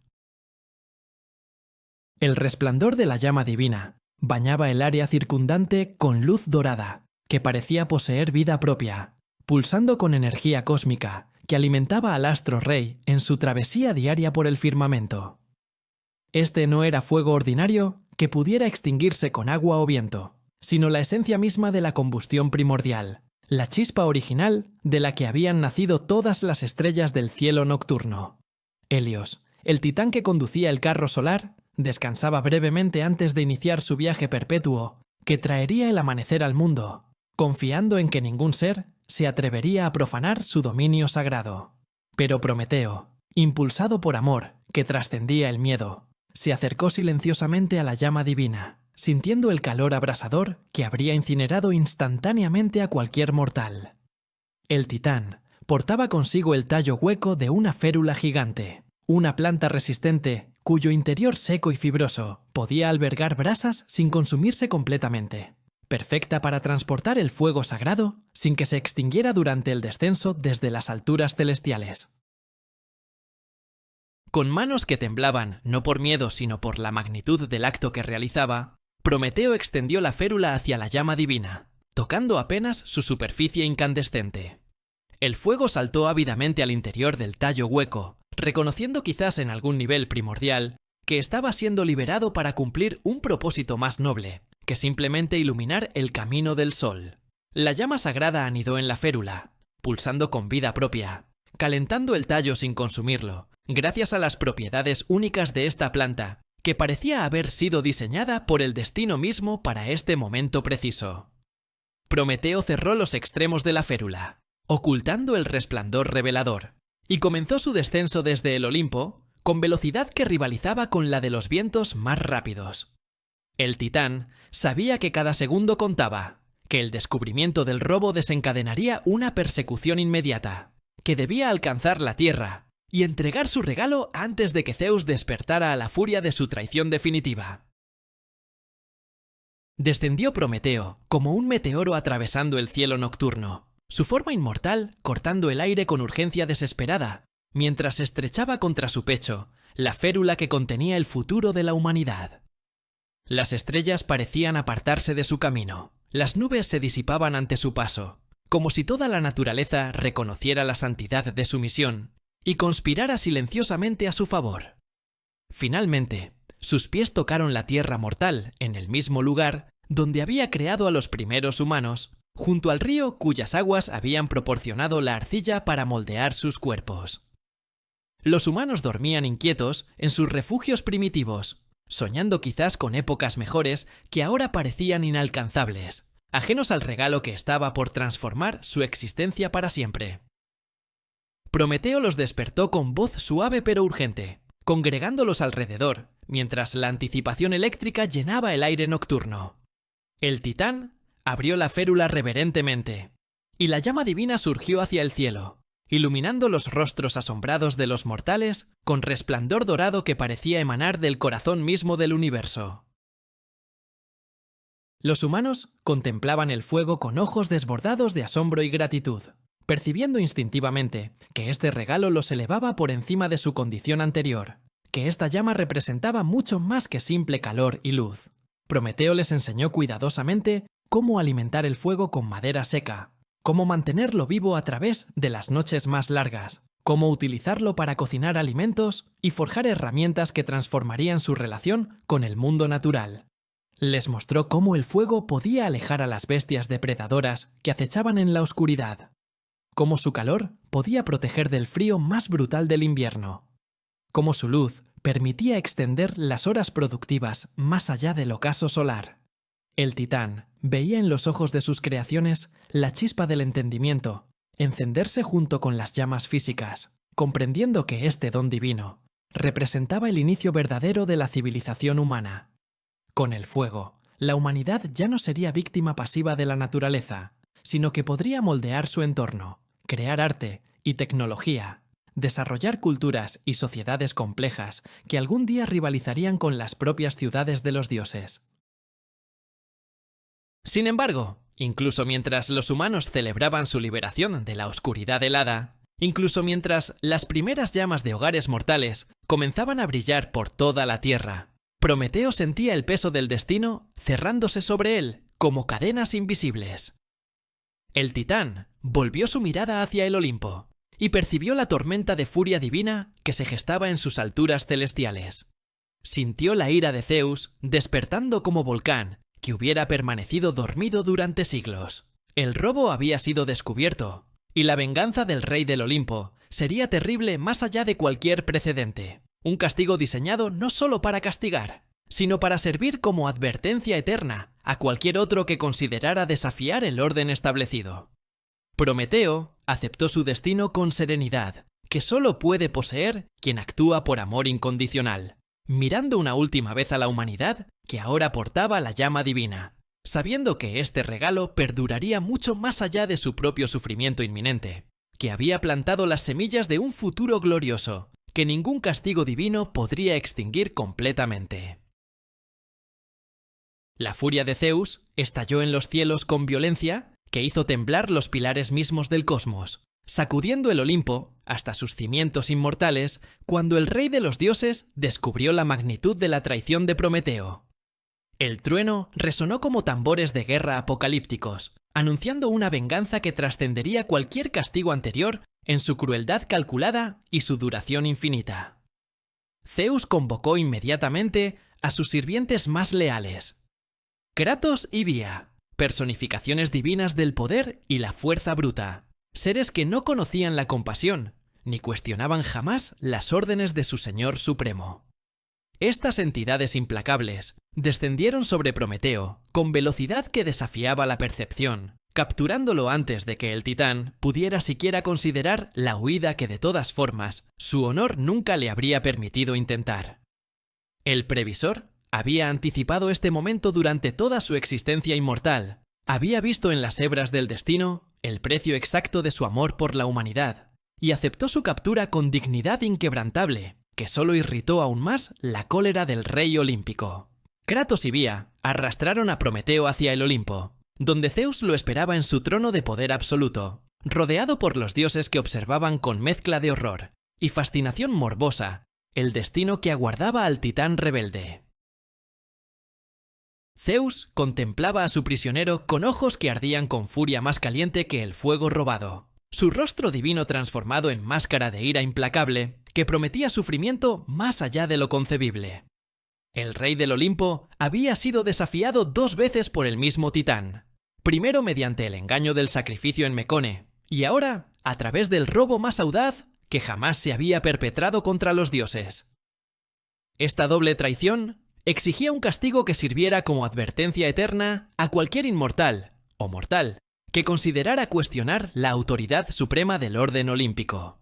El resplandor de la llama divina bañaba el área circundante con luz dorada, que parecía poseer vida propia, pulsando con energía cósmica que alimentaba al astro rey en su travesía diaria por el firmamento. Este no era fuego ordinario que pudiera extinguirse con agua o viento, sino la esencia misma de la combustión primordial, la chispa original de la que habían nacido todas las estrellas del cielo nocturno. Helios, el titán que conducía el carro solar, descansaba brevemente antes de iniciar su viaje perpetuo que traería el amanecer al mundo, confiando en que ningún ser se atrevería a profanar su dominio sagrado. Pero Prometeo, impulsado por amor que trascendía el miedo, se acercó silenciosamente a la llama divina, sintiendo el calor abrasador que habría incinerado instantáneamente a cualquier mortal. El titán portaba consigo el tallo hueco de una férula gigante, una planta resistente cuyo interior seco y fibroso podía albergar brasas sin consumirse completamente, perfecta para transportar el fuego sagrado sin que se extinguiera durante el descenso desde las alturas celestiales. Con manos que temblaban no por miedo sino por la magnitud del acto que realizaba, Prometeo extendió la férula hacia la llama divina, tocando apenas su superficie incandescente. El fuego saltó ávidamente al interior del tallo hueco, reconociendo quizás en algún nivel primordial que estaba siendo liberado para cumplir un propósito más noble que simplemente iluminar el camino del sol. La llama sagrada anidó en la férula, pulsando con vida propia, calentando el tallo sin consumirlo, gracias a las propiedades únicas de esta planta, que parecía haber sido diseñada por el destino mismo para este momento preciso. Prometeo cerró los extremos de la férula, ocultando el resplandor revelador, y comenzó su descenso desde el Olimpo con velocidad que rivalizaba con la de los vientos más rápidos. El titán sabía que cada segundo contaba, que el descubrimiento del robo desencadenaría una persecución inmediata, que debía alcanzar la tierra y entregar su regalo antes de que Zeus despertara a la furia de su traición definitiva. Descendió Prometeo como un meteoro atravesando el cielo nocturno, su forma inmortal cortando el aire con urgencia desesperada, mientras estrechaba contra su pecho la férula que contenía el futuro de la humanidad. Las estrellas parecían apartarse de su camino, las nubes se disipaban ante su paso, como si toda la naturaleza reconociera la santidad de su misión y conspirara silenciosamente a su favor. Finalmente, sus pies tocaron la tierra mortal en el mismo lugar donde había creado a los primeros humanos, junto al río cuyas aguas habían proporcionado la arcilla para moldear sus cuerpos. Los humanos dormían inquietos en sus refugios primitivos, soñando quizás con épocas mejores que ahora parecían inalcanzables, ajenos al regalo que estaba por transformar su existencia para siempre. Prometeo los despertó con voz suave pero urgente, congregándolos alrededor, mientras la anticipación eléctrica llenaba el aire nocturno. El titán abrió la férula reverentemente, y la llama divina surgió hacia el cielo, iluminando los rostros asombrados de los mortales con resplandor dorado que parecía emanar del corazón mismo del universo. Los humanos contemplaban el fuego con ojos desbordados de asombro y gratitud, percibiendo instintivamente que este regalo los elevaba por encima de su condición anterior, que esta llama representaba mucho más que simple calor y luz. Prometeo les enseñó cuidadosamente cómo alimentar el fuego con madera seca, cómo mantenerlo vivo a través de las noches más largas, cómo utilizarlo para cocinar alimentos y forjar herramientas que transformarían su relación con el mundo natural. Les mostró cómo el fuego podía alejar a las bestias depredadoras que acechaban en la oscuridad, cómo su calor podía proteger del frío más brutal del invierno, cómo su luz permitía extender las horas productivas más allá del ocaso solar. El titán veía en los ojos de sus creaciones la chispa del entendimiento encenderse junto con las llamas físicas, comprendiendo que este don divino representaba el inicio verdadero de la civilización humana. Con el fuego, la humanidad ya no sería víctima pasiva de la naturaleza, sino que podría moldear su entorno, crear arte y tecnología, desarrollar culturas y sociedades complejas que algún día rivalizarían con las propias ciudades de los dioses. Sin embargo, incluso mientras los humanos celebraban su liberación de la oscuridad helada, incluso mientras las primeras llamas de hogares mortales comenzaban a brillar por toda la tierra, Prometeo sentía el peso del destino cerrándose sobre él como cadenas invisibles. El titán volvió su mirada hacia el Olimpo y percibió la tormenta de furia divina que se gestaba en sus alturas celestiales. Sintió la ira de Zeus despertando como volcán que hubiera permanecido dormido durante siglos. El robo había sido descubierto, y la venganza del rey del Olimpo sería terrible más allá de cualquier precedente. Un castigo diseñado no solo para castigar, sino para servir como advertencia eterna a cualquier otro que considerara desafiar el orden establecido. Prometeo aceptó su destino con serenidad, que solo puede poseer quien actúa por amor incondicional, mirando una última vez a la humanidad que ahora portaba la llama divina, sabiendo que este regalo perduraría mucho más allá de su propio sufrimiento inminente, que había plantado las semillas de un futuro glorioso, que ningún castigo divino podría extinguir completamente. La furia de Zeus estalló en los cielos con violencia que hizo temblar los pilares mismos del cosmos, sacudiendo el Olimpo hasta sus cimientos inmortales cuando el rey de los dioses descubrió la magnitud de la traición de Prometeo. El trueno resonó como tambores de guerra apocalípticos, anunciando una venganza que trascendería cualquier castigo anterior en su crueldad calculada y su duración infinita. Zeus convocó inmediatamente a sus sirvientes más leales, Kratos y Bia, personificaciones divinas del poder y la fuerza bruta, seres que no conocían la compasión, ni cuestionaban jamás las órdenes de su Señor Supremo. Estas entidades implacables descendieron sobre Prometeo con velocidad que desafiaba la percepción, capturándolo antes de que el titán pudiera siquiera considerar la huida que de todas formas su honor nunca le habría permitido intentar. El previsor había anticipado este momento durante toda su existencia inmortal, había visto en las hebras del destino el precio exacto de su amor por la humanidad, y aceptó su captura con dignidad inquebrantable, que solo irritó aún más la cólera del rey olímpico. Kratos y Bia arrastraron a Prometeo hacia el Olimpo, donde Zeus lo esperaba en su trono de poder absoluto, rodeado por los dioses que observaban con mezcla de horror y fascinación morbosa el destino que aguardaba al titán rebelde. Zeus contemplaba a su prisionero con ojos que ardían con furia más caliente que el fuego robado, su rostro divino transformado en máscara de ira implacable que prometía sufrimiento más allá de lo concebible. El rey del Olimpo había sido desafiado 2 veces por el mismo titán, primero mediante el engaño del sacrificio en Mecone, y ahora a través del robo más audaz que jamás se había perpetrado contra los dioses. Esta doble traición exigía un castigo que sirviera como advertencia eterna a cualquier inmortal o mortal que considerara cuestionar la autoridad suprema del orden olímpico.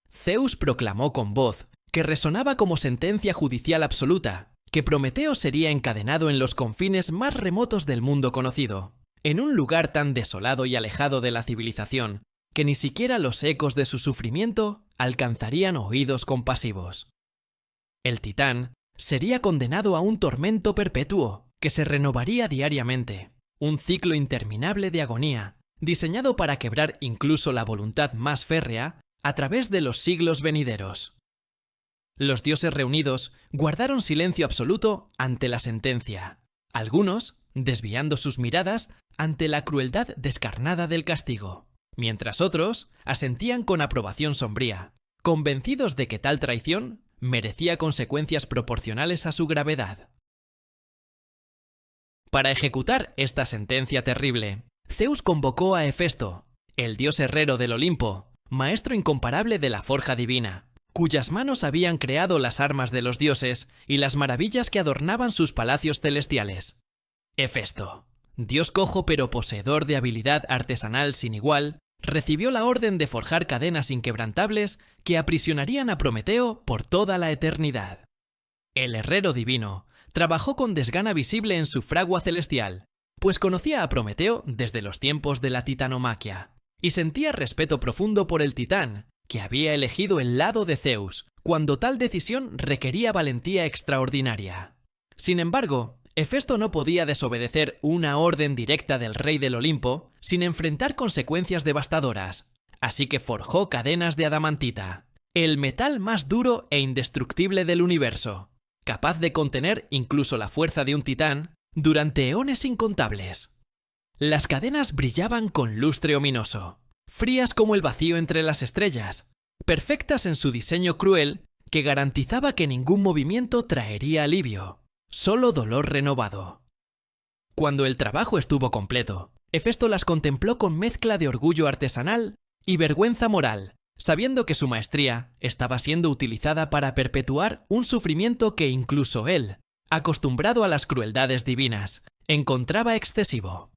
Zeus proclamó con voz que resonaba como sentencia judicial absoluta que Prometeo sería encadenado en los confines más remotos del mundo conocido, en un lugar tan desolado y alejado de la civilización que ni siquiera los ecos de su sufrimiento alcanzarían oídos compasivos. El titán sería condenado a un tormento perpetuo que se renovaría diariamente, un ciclo interminable de agonía, diseñado para quebrar incluso la voluntad más férrea a través de los siglos venideros. Los dioses reunidos guardaron silencio absoluto ante la sentencia, algunos desviando sus miradas ante la crueldad descarnada del castigo, mientras otros asentían con aprobación sombría, convencidos de que tal traición merecía consecuencias proporcionales a su gravedad. Para ejecutar esta sentencia terrible, Zeus convocó a Hefesto, el dios herrero del Olimpo, maestro incomparable de la forja divina, cuyas manos habían creado las armas de los dioses y las maravillas que adornaban sus palacios celestiales. Hefesto, dios cojo pero poseedor de habilidad artesanal sin igual, recibió la orden de forjar cadenas inquebrantables que aprisionarían a Prometeo por toda la eternidad. El herrero divino trabajó con desgana visible en su fragua celestial, pues conocía a Prometeo desde los tiempos de la titanomaquia, y sentía respeto profundo por el titán, que había elegido el lado de Zeus, cuando tal decisión requería valentía extraordinaria. Sin embargo, Hefesto no podía desobedecer una orden directa del rey del Olimpo sin enfrentar consecuencias devastadoras, así que forjó cadenas de adamantita, el metal más duro e indestructible del universo, capaz de contener incluso la fuerza de un titán durante eones incontables. Las cadenas brillaban con lustre ominoso, frías como el vacío entre las estrellas, perfectas en su diseño cruel que garantizaba que ningún movimiento traería alivio, solo dolor renovado. Cuando el trabajo estuvo completo, Hefesto las contempló con mezcla de orgullo artesanal y vergüenza moral, sabiendo que su maestría estaba siendo utilizada para perpetuar un sufrimiento que incluso él, acostumbrado a las crueldades divinas, encontraba excesivo.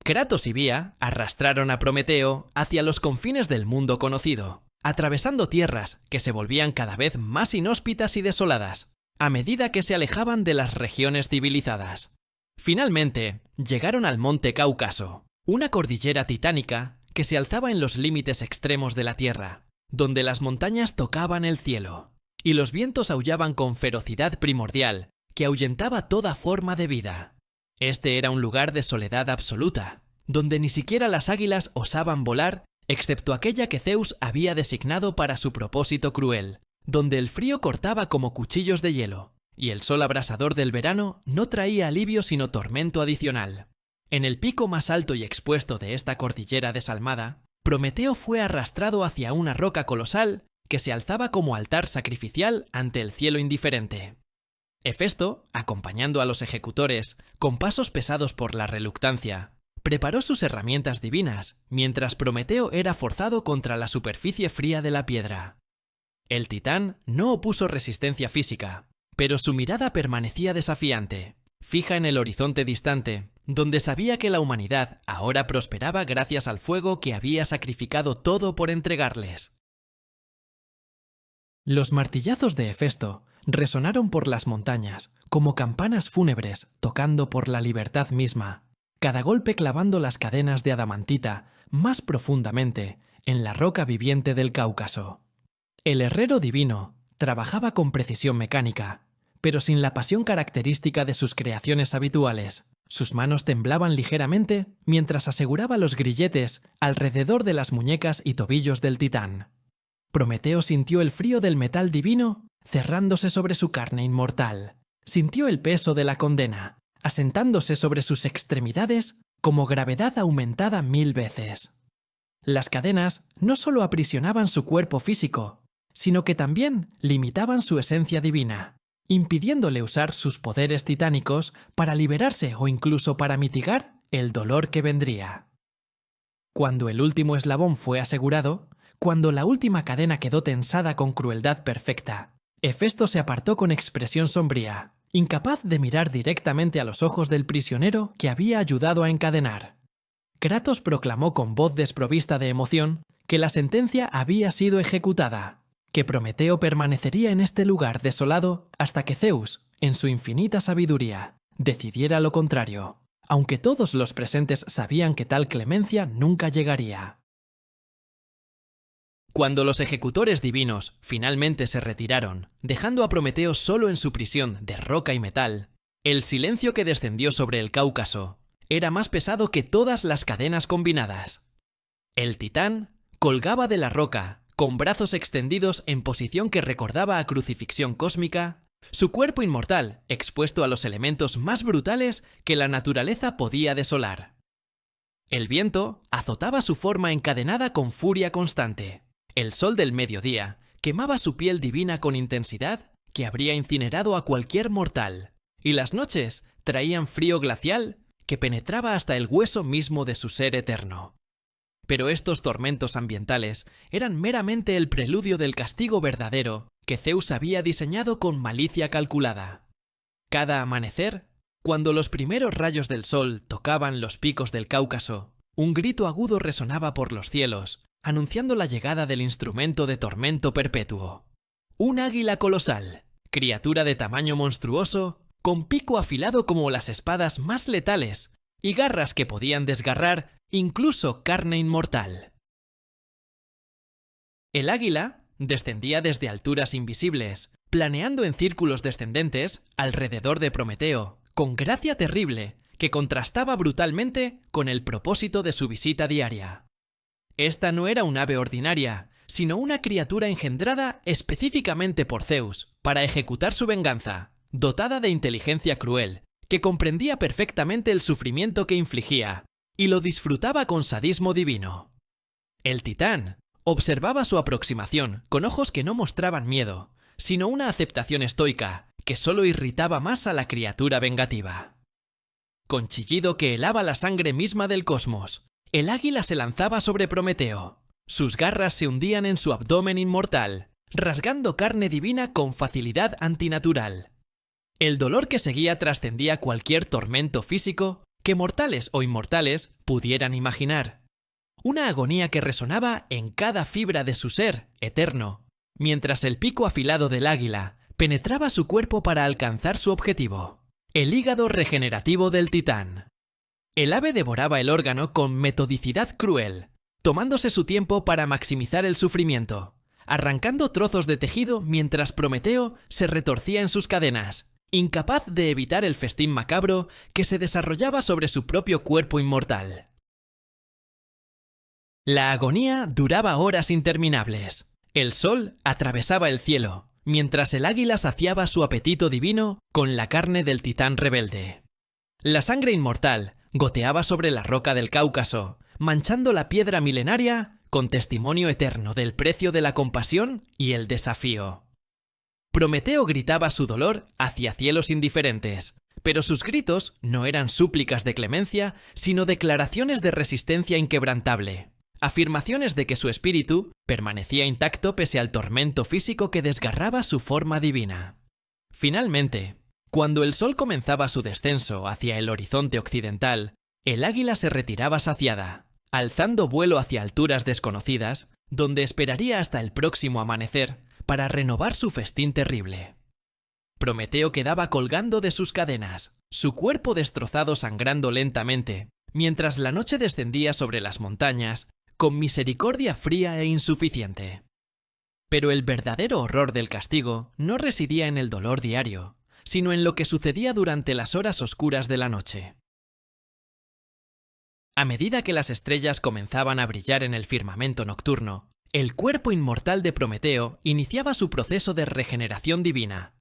Kratos y Bía arrastraron a Prometeo hacia los confines del mundo conocido, atravesando tierras que se volvían cada vez más inhóspitas y desoladas, a medida que se alejaban de las regiones civilizadas. Finalmente, llegaron al monte Cáucaso, una cordillera titánica que se alzaba en los límites extremos de la tierra, donde las montañas tocaban el cielo, y los vientos aullaban con ferocidad primordial que ahuyentaba toda forma de vida. Este era un lugar de soledad absoluta, donde ni siquiera las águilas osaban volar, excepto aquella que Zeus había designado para su propósito cruel, donde el frío cortaba como cuchillos de hielo, y el sol abrasador del verano no traía alivio sino tormento adicional. En el pico más alto y expuesto de esta cordillera desalmada, Prometeo fue arrastrado hacia una roca colosal que se alzaba como altar sacrificial ante el cielo indiferente. Hefesto, acompañando a los ejecutores, con pasos pesados por la reluctancia, preparó sus herramientas divinas, mientras Prometeo era forzado contra la superficie fría de la piedra. El titán no opuso resistencia física, pero su mirada permanecía desafiante, fija en el horizonte distante, donde sabía que la humanidad ahora prosperaba gracias al fuego que había sacrificado todo por entregarles. Los martillazos de Hefesto resonaron por las montañas, como campanas fúnebres tocando por la libertad misma, cada golpe clavando las cadenas de adamantita más profundamente en la roca viviente del Cáucaso. El herrero divino trabajaba con precisión mecánica, pero sin la pasión característica de sus creaciones habituales. Sus manos temblaban ligeramente mientras aseguraba los grilletes alrededor de las muñecas y tobillos del titán. Prometeo sintió el frío del metal divino cerrándose sobre su carne inmortal. Sintió el peso de la condena, asentándose sobre sus extremidades como gravedad aumentada 1000 veces. Las cadenas no solo aprisionaban su cuerpo físico, sino que también limitaban su esencia divina, impidiéndole usar sus poderes titánicos para liberarse o incluso para mitigar el dolor que vendría. Cuando el último eslabón fue asegurado, cuando la última cadena quedó tensada con crueldad perfecta, Hefesto se apartó con expresión sombría, incapaz de mirar directamente a los ojos del prisionero que había ayudado a encadenar. Kratos proclamó con voz desprovista de emoción que la sentencia había sido ejecutada, que Prometeo permanecería en este lugar desolado hasta que Zeus, en su infinita sabiduría, decidiera lo contrario, aunque todos los presentes sabían que tal clemencia nunca llegaría. Cuando los ejecutores divinos finalmente se retiraron, dejando a Prometeo solo en su prisión de roca y metal, el silencio que descendió sobre el Cáucaso era más pesado que todas las cadenas combinadas. El titán colgaba de la roca, con brazos extendidos en posición que recordaba a crucifixión cósmica, su cuerpo inmortal expuesto a los elementos más brutales que la naturaleza podía desolar. El viento azotaba su forma encadenada con furia constante. El sol del mediodía quemaba su piel divina con intensidad que habría incinerado a cualquier mortal, y las noches traían frío glacial que penetraba hasta el hueso mismo de su ser eterno. Pero estos tormentos ambientales eran meramente el preludio del castigo verdadero que Zeus había diseñado con malicia calculada. Cada amanecer, cuando los primeros rayos del sol tocaban los picos del Cáucaso, un grito agudo resonaba por los cielos, anunciando la llegada del instrumento de tormento perpetuo. Un águila colosal, criatura de tamaño monstruoso, con pico afilado como las espadas más letales y garras que podían desgarrar incluso carne inmortal. El águila descendía desde alturas invisibles, planeando en círculos descendentes alrededor de Prometeo, con gracia terrible que contrastaba brutalmente con el propósito de su visita diaria. Esta no era un ave ordinaria, sino una criatura engendrada específicamente por Zeus para ejecutar su venganza, dotada de inteligencia cruel, que comprendía perfectamente el sufrimiento que infligía y lo disfrutaba con sadismo divino. El titán observaba su aproximación con ojos que no mostraban miedo, sino una aceptación estoica que solo irritaba más a la criatura vengativa. Con chillido que helaba la sangre misma del cosmos, el águila se lanzaba sobre Prometeo. Sus garras se hundían en su abdomen inmortal, rasgando carne divina con facilidad antinatural. El dolor que seguía trascendía cualquier tormento físico que mortales o inmortales pudieran imaginar. Una agonía que resonaba en cada fibra de su ser eterno, mientras el pico afilado del águila penetraba su cuerpo para alcanzar su objetivo, el hígado regenerativo del titán. El ave devoraba el órgano con metodicidad cruel, tomándose su tiempo para maximizar el sufrimiento, arrancando trozos de tejido mientras Prometeo se retorcía en sus cadenas, incapaz de evitar el festín macabro que se desarrollaba sobre su propio cuerpo inmortal. La agonía duraba horas interminables. El sol atravesaba el cielo, mientras el águila saciaba su apetito divino con la carne del titán rebelde. La sangre inmortal goteaba sobre la roca del Cáucaso, manchando la piedra milenaria con testimonio eterno del precio de la compasión y el desafío. Prometeo gritaba su dolor hacia cielos indiferentes, pero sus gritos no eran súplicas de clemencia, sino declaraciones de resistencia inquebrantable, afirmaciones de que su espíritu permanecía intacto pese al tormento físico que desgarraba su forma divina. Finalmente, cuando el sol comenzaba su descenso hacia el horizonte occidental, el águila se retiraba saciada, alzando vuelo hacia alturas desconocidas, donde esperaría hasta el próximo amanecer para renovar su festín terrible. Prometeo quedaba colgando de sus cadenas, su cuerpo destrozado sangrando lentamente, mientras la noche descendía sobre las montañas, con misericordia fría e insuficiente. Pero el verdadero horror del castigo no residía en el dolor diario, sino en lo que sucedía durante las horas oscuras de la noche. A medida que las estrellas comenzaban a brillar en el firmamento nocturno, el cuerpo inmortal de Prometeo iniciaba su proceso de regeneración divina.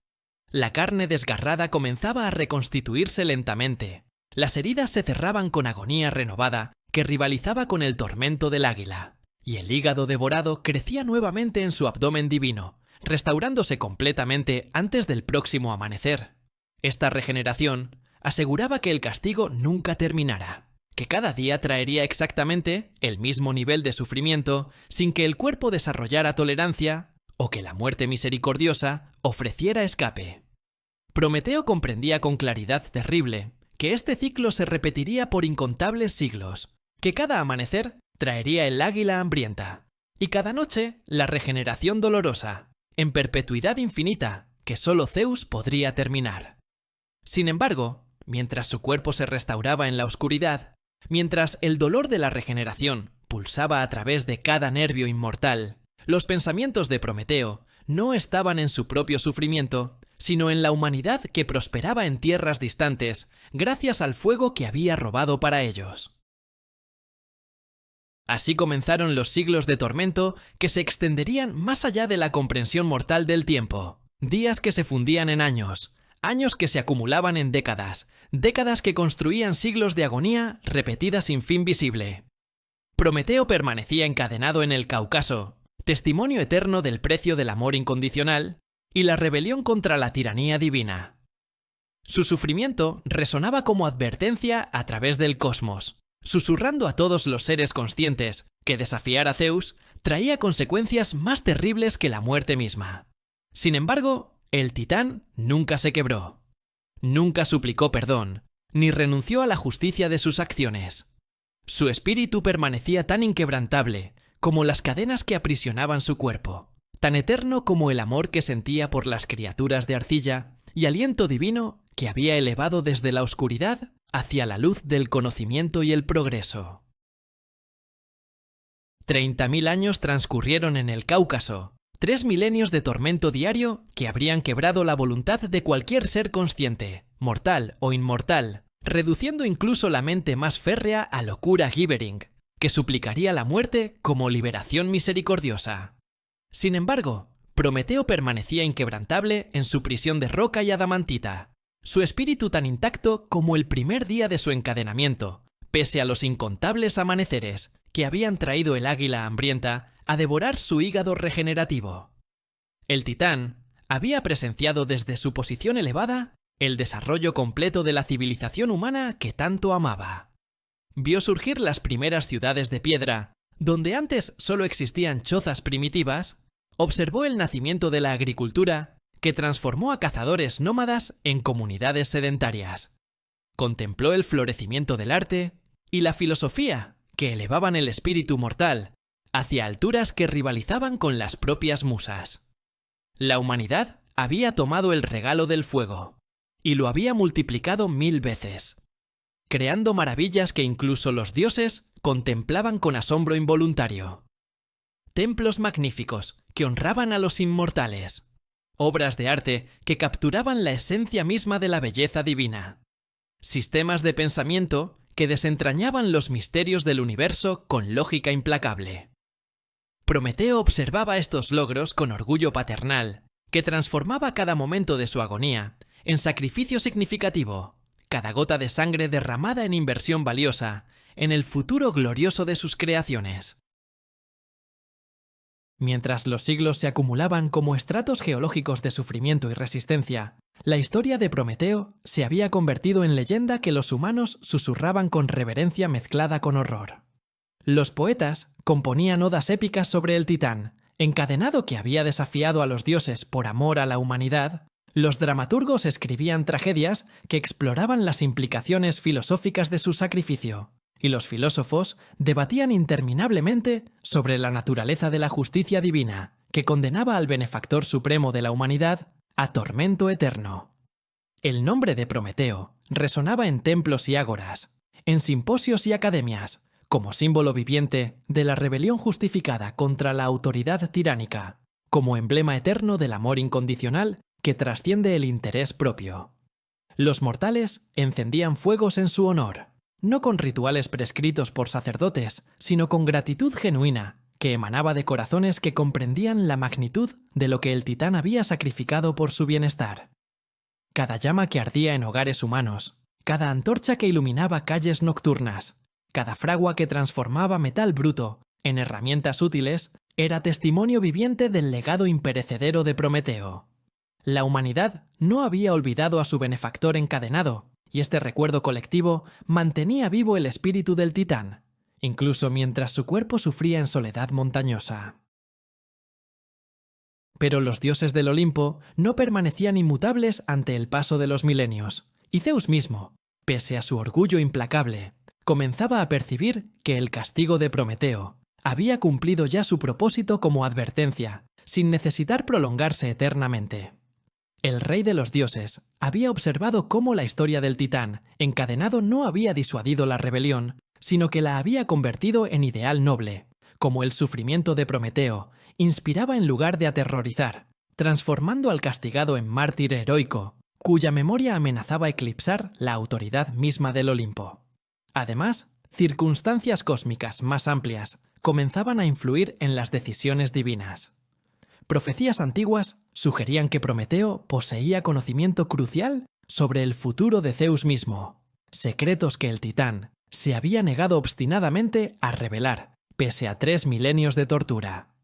La carne desgarrada comenzaba a reconstituirse lentamente. Las heridas se cerraban con agonía renovada que rivalizaba con el tormento del águila, y el hígado devorado crecía nuevamente en su abdomen divino, restaurándose completamente antes del próximo amanecer. Esta regeneración aseguraba que el castigo nunca terminara, que cada día traería exactamente el mismo nivel de sufrimiento sin que el cuerpo desarrollara tolerancia o que la muerte misericordiosa ofreciera escape. Prometeo comprendía con claridad terrible que este ciclo se repetiría por incontables siglos, que cada amanecer traería el águila hambrienta, y cada noche la regeneración dolorosa, en perpetuidad infinita, que solo Zeus podría terminar. Sin embargo, mientras su cuerpo se restauraba en la oscuridad, mientras el dolor de la regeneración pulsaba a través de cada nervio inmortal, los pensamientos de Prometeo no estaban en su propio sufrimiento, sino en la humanidad que prosperaba en tierras distantes gracias al fuego que había robado para ellos. Así comenzaron los siglos de tormento que se extenderían más allá de la comprensión mortal del tiempo, días que se fundían en años, años que se acumulaban en décadas, décadas que construían siglos de agonía repetida sin fin visible. Prometeo permanecía encadenado en el Cáucaso, testimonio eterno del precio del amor incondicional y la rebelión contra la tiranía divina. Su sufrimiento resonaba como advertencia a través del cosmos, susurrando a todos los seres conscientes que desafiar a Zeus traía consecuencias más terribles que la muerte misma. Sin embargo, el titán nunca se quebró. Nunca suplicó perdón, ni renunció a la justicia de sus acciones. Su espíritu permanecía tan inquebrantable como las cadenas que aprisionaban su cuerpo, tan eterno como el amor que sentía por las criaturas de arcilla y aliento divino que había elevado desde la oscuridad hacia la luz del conocimiento y el progreso. 30.000 años transcurrieron en el Cáucaso, 3 milenios de tormento diario que habrían quebrado la voluntad de cualquier ser consciente, mortal o inmortal, reduciendo incluso la mente más férrea a locura Gibbering, que suplicaría la muerte como liberación misericordiosa. Sin embargo, Prometeo permanecía inquebrantable en su prisión de roca y adamantita, su espíritu tan intacto como el primer día de su encadenamiento, pese a los incontables amaneceres que habían traído el águila hambrienta a devorar su hígado regenerativo. El titán había presenciado desde su posición elevada el desarrollo completo de la civilización humana que tanto amaba. Vio surgir las primeras ciudades de piedra, donde antes solo existían chozas primitivas, observó el nacimiento de la agricultura, que transformó a cazadores nómadas en comunidades sedentarias. Contempló el florecimiento del arte y la filosofía, que elevaban el espíritu mortal hacia alturas que rivalizaban con las propias musas. La humanidad había tomado el regalo del fuego, y lo había multiplicado 1000 veces, creando maravillas que incluso los dioses contemplaban con asombro involuntario. Templos magníficos que honraban a los inmortales, obras de arte que capturaban la esencia misma de la belleza divina, sistemas de pensamiento que desentrañaban los misterios del universo con lógica implacable. Prometeo observaba estos logros con orgullo paternal, que transformaba cada momento de su agonía en sacrificio significativo, cada gota de sangre derramada en inversión valiosa, en el futuro glorioso de sus creaciones. Mientras los siglos se acumulaban como estratos geológicos de sufrimiento y resistencia, la historia de Prometeo se había convertido en leyenda que los humanos susurraban con reverencia mezclada con horror. Los poetas componían odas épicas sobre el titán, encadenado que había desafiado a los dioses por amor a la humanidad. Los dramaturgos escribían tragedias que exploraban las implicaciones filosóficas de su sacrificio, y los filósofos debatían interminablemente sobre la naturaleza de la justicia divina, que condenaba al benefactor supremo de la humanidad a tormento eterno. El nombre de Prometeo resonaba en templos y ágoras, en simposios y academias, como símbolo viviente de la rebelión justificada contra la autoridad tiránica, como emblema eterno del amor incondicional que trasciende el interés propio. Los mortales encendían fuegos en su honor, no con rituales prescritos por sacerdotes, sino con gratitud genuina, que emanaba de corazones que comprendían la magnitud de lo que el titán había sacrificado por su bienestar. Cada llama que ardía en hogares humanos, cada antorcha que iluminaba calles nocturnas, cada fragua que transformaba metal bruto en herramientas útiles, era testimonio viviente del legado imperecedero de Prometeo. La humanidad no había olvidado a su benefactor encadenado, y este recuerdo colectivo mantenía vivo el espíritu del titán, incluso mientras su cuerpo sufría en soledad montañosa. Pero los dioses del Olimpo no permanecían inmutables ante el paso de los milenios, y Zeus mismo, pese a su orgullo implacable, comenzaba a percibir que el castigo de Prometeo había cumplido ya su propósito como advertencia, sin necesitar prolongarse eternamente. El rey de los dioses había observado cómo la historia del titán encadenado no había disuadido la rebelión, sino que la había convertido en ideal noble, como el sufrimiento de Prometeo inspiraba en lugar de aterrorizar, transformando al castigado en mártir heroico, cuya memoria amenazaba eclipsar la autoridad misma del Olimpo. Además, circunstancias cósmicas más amplias comenzaban a influir en las decisiones divinas. Profecías antiguas sugerían que Prometeo poseía conocimiento crucial sobre el futuro de Zeus mismo, secretos que el titán se había negado obstinadamente a revelar, pese a 3 milenios de tortura.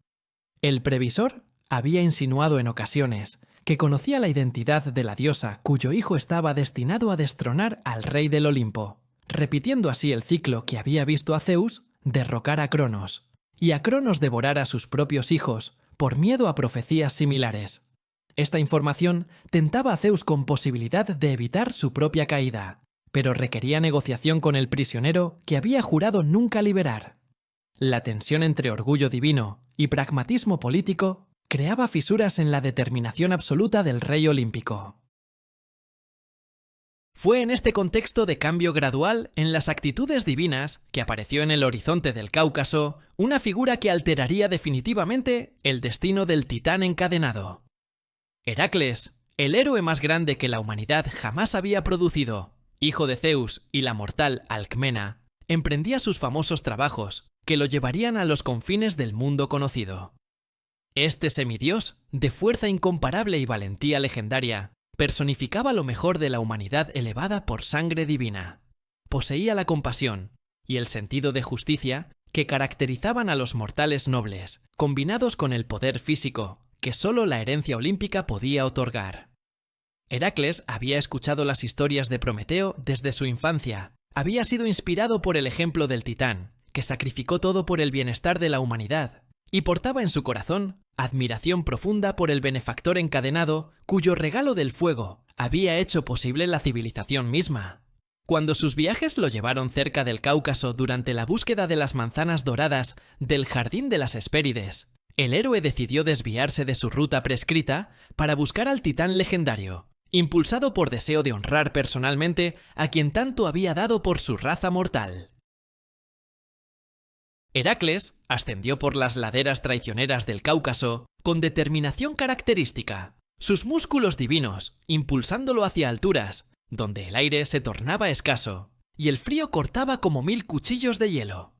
El previsor había insinuado en ocasiones que conocía la identidad de la diosa cuyo hijo estaba destinado a destronar al rey del Olimpo, repitiendo así el ciclo que había visto a Zeus derrocar a Cronos, y a Cronos devorar a sus propios hijos por miedo a profecías similares. Esta información tentaba a Zeus con posibilidad de evitar su propia caída, pero requería negociación con el prisionero que había jurado nunca liberar. La tensión entre orgullo divino y pragmatismo político creaba fisuras en la determinación absoluta del rey olímpico. Fue en este contexto de cambio gradual en las actitudes divinas que apareció en el horizonte del Cáucaso una figura que alteraría definitivamente el destino del titán encadenado. Heracles, el héroe más grande que la humanidad jamás había producido, hijo de Zeus y la mortal Alcmena, emprendía sus famosos trabajos que lo llevarían a los confines del mundo conocido. Este semidios, de fuerza incomparable y valentía legendaria, personificaba lo mejor de la humanidad elevada por sangre divina. Poseía la compasión y el sentido de justicia que caracterizaban a los mortales nobles, combinados con el poder físico que solo la herencia olímpica podía otorgar. Heracles había escuchado las historias de Prometeo desde su infancia, había sido inspirado por el ejemplo del titán, que sacrificó todo por el bienestar de la humanidad, y portaba en su corazón admiración profunda por el benefactor encadenado cuyo regalo del fuego había hecho posible la civilización misma. Cuando sus viajes lo llevaron cerca del Cáucaso durante la búsqueda de las manzanas doradas del Jardín de las Hespérides, el héroe decidió desviarse de su ruta prescrita para buscar al titán legendario, impulsado por deseo de honrar personalmente a quien tanto había dado por su raza mortal. Heracles ascendió por las laderas traicioneras del Cáucaso con determinación característica, sus músculos divinos impulsándolo hacia alturas, donde el aire se tornaba escaso y el frío cortaba como 1000 cuchillos de hielo.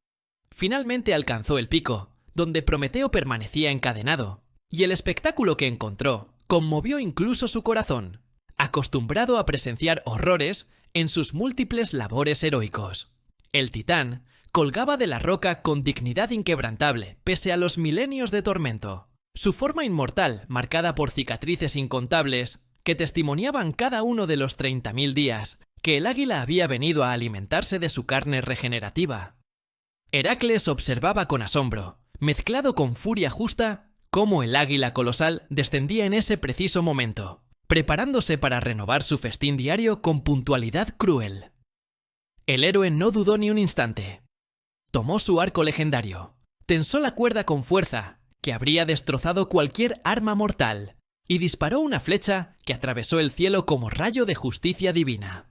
Finalmente alcanzó el pico, donde Prometeo permanecía encadenado, y el espectáculo que encontró conmovió incluso su corazón, acostumbrado a presenciar horrores en sus múltiples labores heroicos. El titán colgaba de la roca con dignidad inquebrantable, pese a los milenios de tormento. Su forma inmortal, marcada por cicatrices incontables, que testimoniaban cada uno de los 30.000 días que el águila había venido a alimentarse de su carne regenerativa. Heracles observaba con asombro, mezclado con furia justa, cómo el águila colosal descendía en ese preciso momento, preparándose para renovar su festín diario con puntualidad cruel. El héroe no dudó ni un instante. Tomó su arco legendario, tensó la cuerda con fuerza, que habría destrozado cualquier arma mortal, y disparó una flecha que atravesó el cielo como rayo de justicia divina.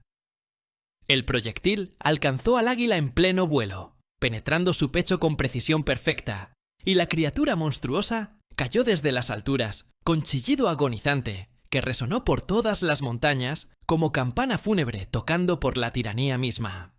El proyectil alcanzó al águila en pleno vuelo, penetrando su pecho con precisión perfecta, y la criatura monstruosa cayó desde las alturas, con chillido agonizante, que resonó por todas las montañas como campana fúnebre tocando por la tiranía misma.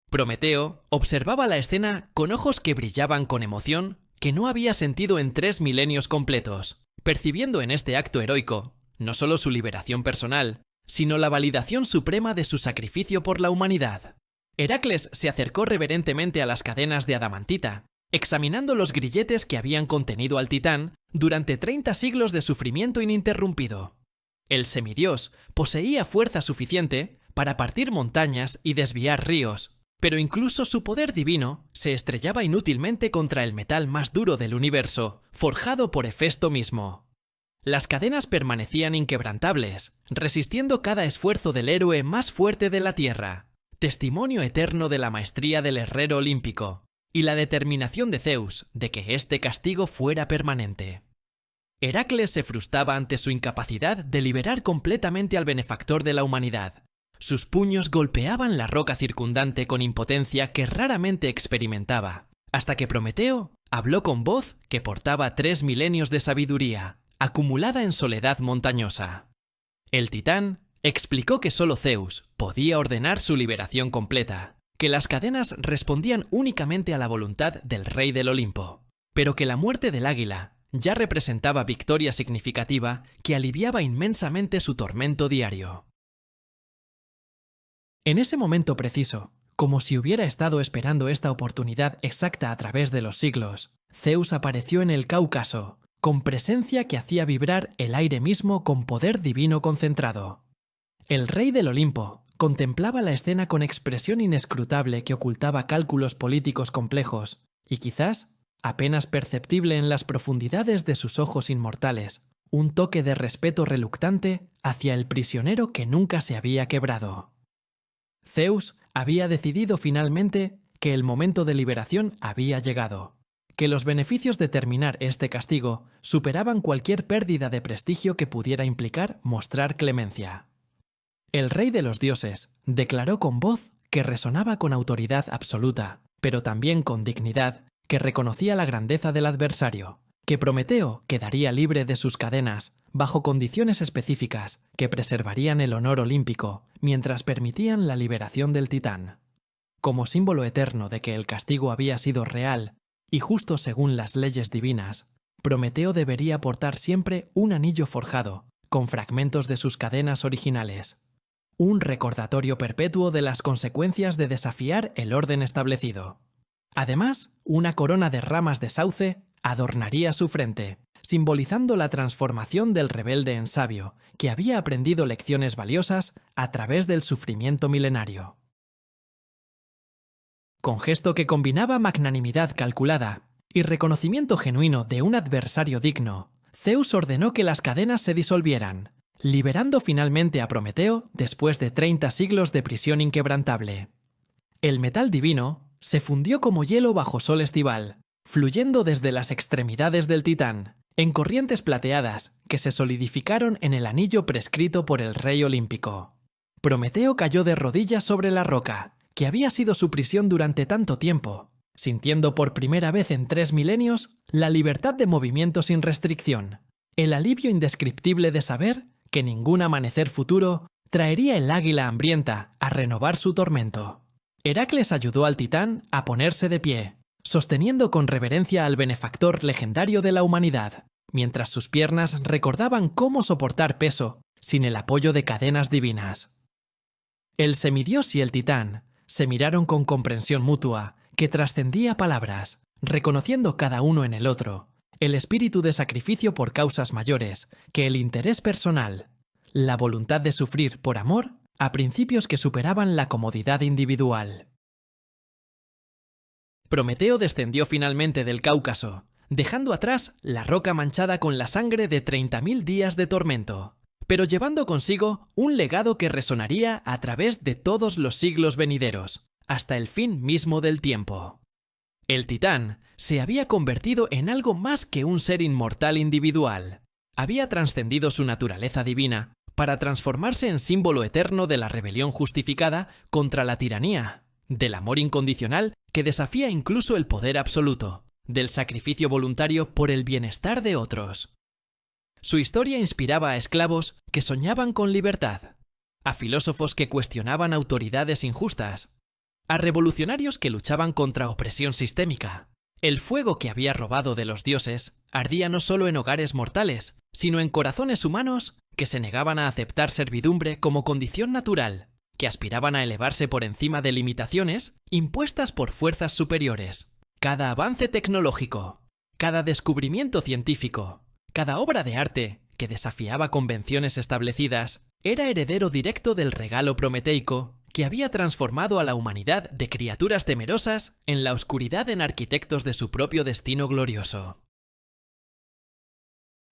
Prometeo observaba la escena con ojos que brillaban con emoción que no había sentido en 3 milenios completos, percibiendo en este acto heroico no solo su liberación personal, sino la validación suprema de su sacrificio por la humanidad. Heracles se acercó reverentemente a las cadenas de adamantita, examinando los grilletes que habían contenido al titán durante 30 siglos de sufrimiento ininterrumpido. El semidios poseía fuerza suficiente para partir montañas y desviar ríos, pero incluso su poder divino se estrellaba inútilmente contra el metal más duro del universo, forjado por Hefesto mismo. Las cadenas permanecían inquebrantables, resistiendo cada esfuerzo del héroe más fuerte de la Tierra, testimonio eterno de la maestría del herrero olímpico y la determinación de Zeus de que este castigo fuera permanente. Heracles se frustraba ante su incapacidad de liberar completamente al benefactor de la humanidad. Sus puños golpeaban la roca circundante con impotencia que raramente experimentaba, hasta que Prometeo habló con voz que portaba 3 milenios de sabiduría, acumulada en soledad montañosa. El titán explicó que solo Zeus podía ordenar su liberación completa, que las cadenas respondían únicamente a la voluntad del rey del Olimpo, pero que la muerte del águila ya representaba victoria significativa que aliviaba inmensamente su tormento diario. En ese momento preciso, como si hubiera estado esperando esta oportunidad exacta a través de los siglos, Zeus apareció en el Cáucaso, con presencia que hacía vibrar el aire mismo con poder divino concentrado. El rey del Olimpo contemplaba la escena con expresión inescrutable que ocultaba cálculos políticos complejos y quizás, apenas perceptible en las profundidades de sus ojos inmortales, un toque de respeto reluctante hacia el prisionero que nunca se había quebrado. Zeus había decidido finalmente que el momento de liberación había llegado, que los beneficios de terminar este castigo superaban cualquier pérdida de prestigio que pudiera implicar mostrar clemencia. El rey de los dioses declaró con voz que resonaba con autoridad absoluta, pero también con dignidad, que reconocía la grandeza del adversario, que Prometeo quedaría libre de sus cadenas, bajo condiciones específicas que preservarían el honor olímpico mientras permitían la liberación del titán. Como símbolo eterno de que el castigo había sido real y justo según las leyes divinas, Prometeo debería portar siempre un anillo forjado, con fragmentos de sus cadenas originales. Un recordatorio perpetuo de las consecuencias de desafiar el orden establecido. Además, una corona de ramas de sauce adornaría su frente, simbolizando la transformación del rebelde en sabio, que había aprendido lecciones valiosas a través del sufrimiento milenario. Con gesto que combinaba magnanimidad calculada y reconocimiento genuino de un adversario digno, Zeus ordenó que las cadenas se disolvieran, liberando finalmente a Prometeo después de 30 siglos de prisión inquebrantable. El metal divino se fundió como hielo bajo sol estival, fluyendo desde las extremidades del titán, en corrientes plateadas que se solidificaron en el anillo prescrito por el rey olímpico. Prometeo cayó de rodillas sobre la roca, que había sido su prisión durante tanto tiempo, sintiendo por primera vez en 3 milenios la libertad de movimiento sin restricción, el alivio indescriptible de saber que ningún amanecer futuro traería el águila hambrienta a renovar su tormento. Heracles ayudó al titán a ponerse de pie, sosteniendo con reverencia al benefactor legendario de la humanidad, mientras sus piernas recordaban cómo soportar peso sin el apoyo de cadenas divinas. El semidios y el titán se miraron con comprensión mutua que trascendía palabras, reconociendo cada uno en el otro el espíritu de sacrificio por causas mayores que el interés personal, la voluntad de sufrir por amor a principios que superaban la comodidad individual. Prometeo descendió finalmente del Cáucaso, dejando atrás la roca manchada con la sangre de 30.000 días de tormento, pero llevando consigo un legado que resonaría a través de todos los siglos venideros, hasta el fin mismo del tiempo. El titán se había convertido en algo más que un ser inmortal individual. Había trascendido su naturaleza divina para transformarse en símbolo eterno de la rebelión justificada contra la tiranía, del amor incondicional que desafía incluso el poder absoluto, del sacrificio voluntario por el bienestar de otros. Su historia inspiraba a esclavos que soñaban con libertad, a filósofos que cuestionaban autoridades injustas, a revolucionarios que luchaban contra opresión sistémica. El fuego que había robado de los dioses ardía no solo en hogares mortales, sino en corazones humanos que se negaban a aceptar servidumbre como condición natural, que aspiraban a elevarse por encima de limitaciones impuestas por fuerzas superiores. Cada avance tecnológico, cada descubrimiento científico, cada obra de arte que desafiaba convenciones establecidas, era heredero directo del regalo prometeico que había transformado a la humanidad de criaturas temerosas en la oscuridad en arquitectos de su propio destino glorioso.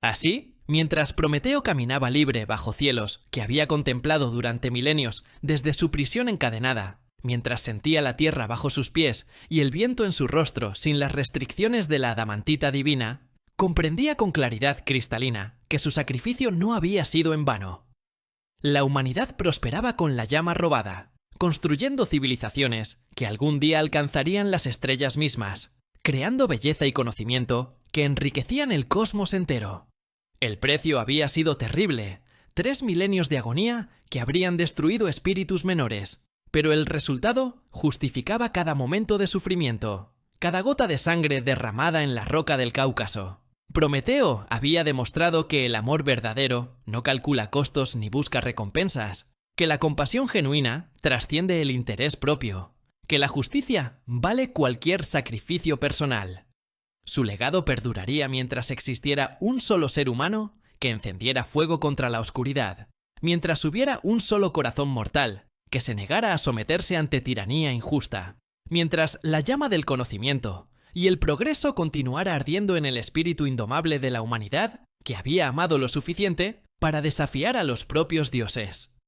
Así, mientras Prometeo caminaba libre bajo cielos que había contemplado durante milenios desde su prisión encadenada, mientras sentía la tierra bajo sus pies y el viento en su rostro sin las restricciones de la adamantita divina, comprendía con claridad cristalina que su sacrificio no había sido en vano. La humanidad prosperaba con la llama robada, construyendo civilizaciones que algún día alcanzarían las estrellas mismas, creando belleza y conocimiento que enriquecían el cosmos entero. El precio había sido terrible, 3 milenios de agonía que habrían destruido espíritus menores, pero el resultado justificaba cada momento de sufrimiento, cada gota de sangre derramada en la roca del Cáucaso. Prometeo había demostrado que el amor verdadero no calcula costos ni busca recompensas, que la compasión genuina trasciende el interés propio, que la justicia vale cualquier sacrificio personal. Su legado perduraría mientras existiera un solo ser humano que encendiera fuego contra la oscuridad, mientras hubiera un solo corazón mortal que se negara a someterse ante tiranía injusta, mientras la llama del conocimiento y el progreso continuara ardiendo en el espíritu indomable de la humanidad que había amado lo suficiente para desafiar a los propios dioses.